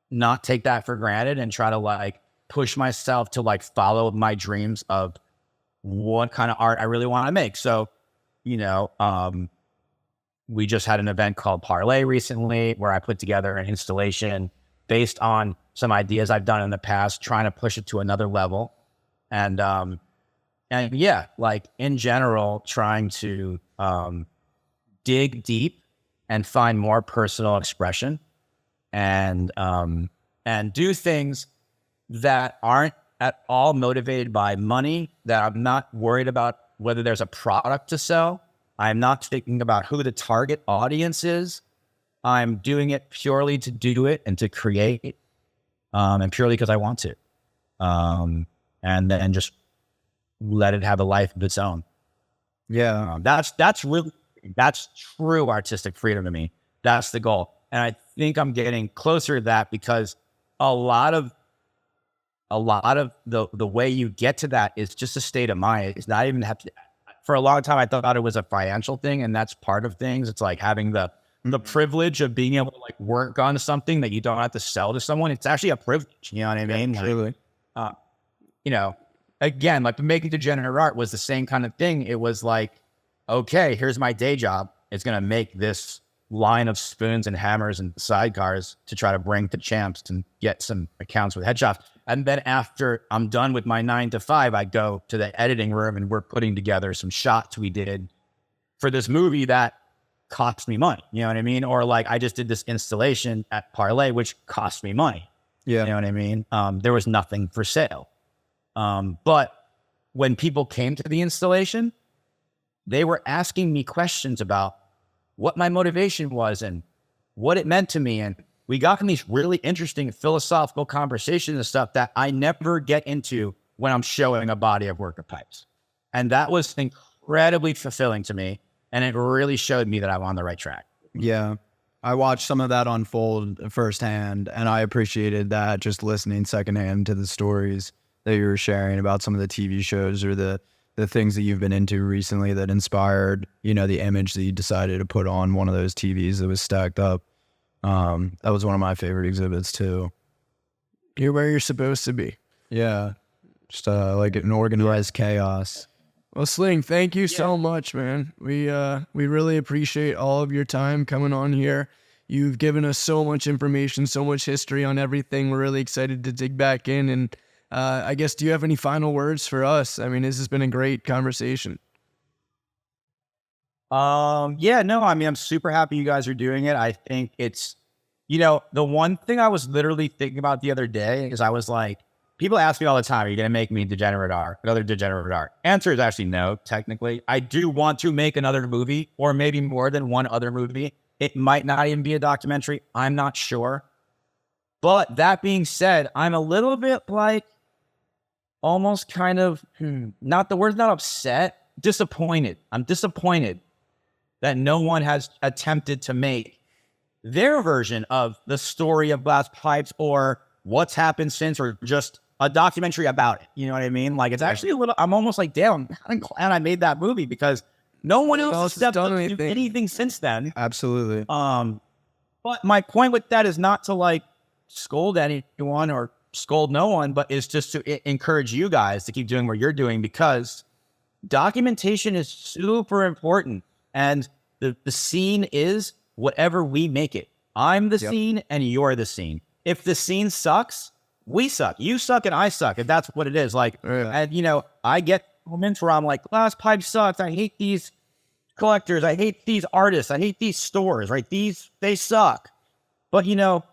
not take that for granted and try to push myself to follow my dreams of what kind of art I really want to make. So, we just had an event called Parlay recently where I put together an installation based on some ideas I've done in the past, trying to push it to another level. And in general, trying to dig deep and find more personal expression and do things that aren't at all motivated by money, that I'm not worried about whether there's a product to sell. I'm not thinking about who the target audience is. I'm doing it purely to do it and to create, and purely because I want to. And then just let it have a life of its own.
Yeah.
That's true artistic freedom to me. That's the goal. And I think I'm getting closer to that, because a lot of the way you get to that is just a state of mind. It's not even have to. For a long time, I thought it was a financial thing, and that's part of things. It's like having the privilege of being able to work on something that you don't have to sell to someone. It's actually a privilege. You know what I mean?
Truly.
Again, making degenerate art was the same kind of thing. It was okay, here's my day job. It's going to make this line of spoons and hammers and sidecars to try to bring to champs and get some accounts with headshots. And then after I'm done with my 9 to 5, I go to the editing room and we're putting together some shots we did for this movie that cost me money. You know what I mean? Or like I just did this installation at Parlay, which cost me money.
Yeah.
You know what I mean? There was nothing for sale. But when people came to the installation, they were asking me questions about what my motivation was and what it meant to me. And we got in these really interesting philosophical conversations and stuff that I never get into when I'm showing a body of work of pipes. And that was incredibly fulfilling to me. And it really showed me that I'm on the right track.
Yeah. I watched some of that unfold firsthand, and I appreciated that, just listening secondhand to the stories that you were sharing about some of the TV shows or the things that you've been into recently that inspired, you know, the image that you decided to put on one of those TVs that was stacked up. That was one of my favorite exhibits too.
You're where you're supposed to be.
Yeah. Just like an organized chaos.
Well, Sling, thank you so much, man. We really appreciate all of your time coming on here. You've given us so much information, so much history on everything. We're really excited to dig back in. And I guess, do you have any final words for us? I mean, this has been a great conversation.
Yeah, no, I mean, I'm super happy you guys are doing it. I think it's, you know, the one thing I was literally thinking about the other day is I was like, people ask me all the time, are you going to make me another degenerate art? Answer is actually no, technically. I do want to make another movie, or maybe more than one other movie. It might not even be a documentary. I'm not sure. But that being said, I'm a little bit like almost kind of, not the word's not upset, disappointed. I'm disappointed that no one has attempted to make their version of the story of glass pipes or what's happened since, or just a documentary about it. You know what I mean? Like, it's actually a little, I'm almost like, damn, I'm glad I made that movie because no one else has stepped up to do anything since then.
Absolutely.
But my point with that is not to like scold anyone or scold no one, but is just to encourage you guys to keep doing what you're doing, because documentation is super important. And the scene is whatever we make it. I'm the scene and you're the scene. If the scene sucks, we suck. You suck and I suck. And that's what it is. Like, and you know, I get moments where I'm like, glass pipe sucks. I hate these collectors. I hate these artists. I hate these stores, right? They suck. But you know,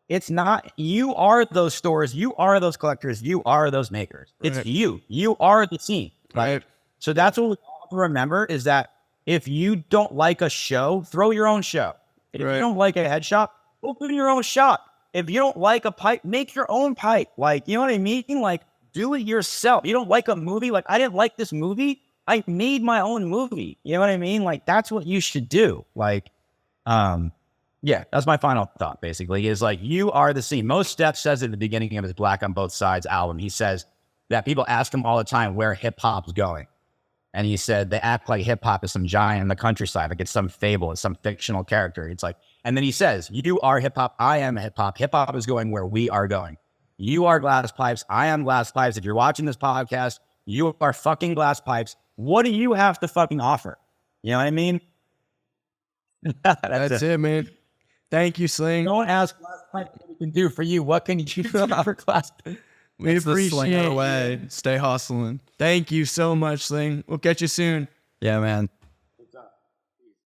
it's not, you are those stores. You are those collectors. You are those makers. It's you. You are the scene. Right. So that's what we have to remember, is that if you don't like a show, throw your own show. If you don't like a head shop, open your own shop. If you don't like a pipe, make your own pipe. Like, you know what I mean? Like, do it yourself. You don't like a movie? Like, I didn't like this movie. I made my own movie. You know what I mean? Like, that's what you should do. Like, yeah, that's my final thought, basically, is like, you are the scene. Most Steph says at the beginning of his Black on Both Sides album, he says that people ask him all the time where hip hop's going. And he said, they act like hip hop is some giant in the countryside. Like it's some fable, it's some fictional character. It's like, and then he says, you are hip hop. I am hip hop. Hip hop is going where we are going. You are glass pipes. I am glass pipes. If you're watching this podcast, you are fucking glass pipes. What do you have to fucking offer? You know what I mean?
That's it, man. Thank you, Sling.
Don't ask glass pipes what we can do for you. What can you do for glass pipes?
We appreciate
it. Stay hustling.
Thank you so much, Sling. We'll catch you soon.
Yeah, man.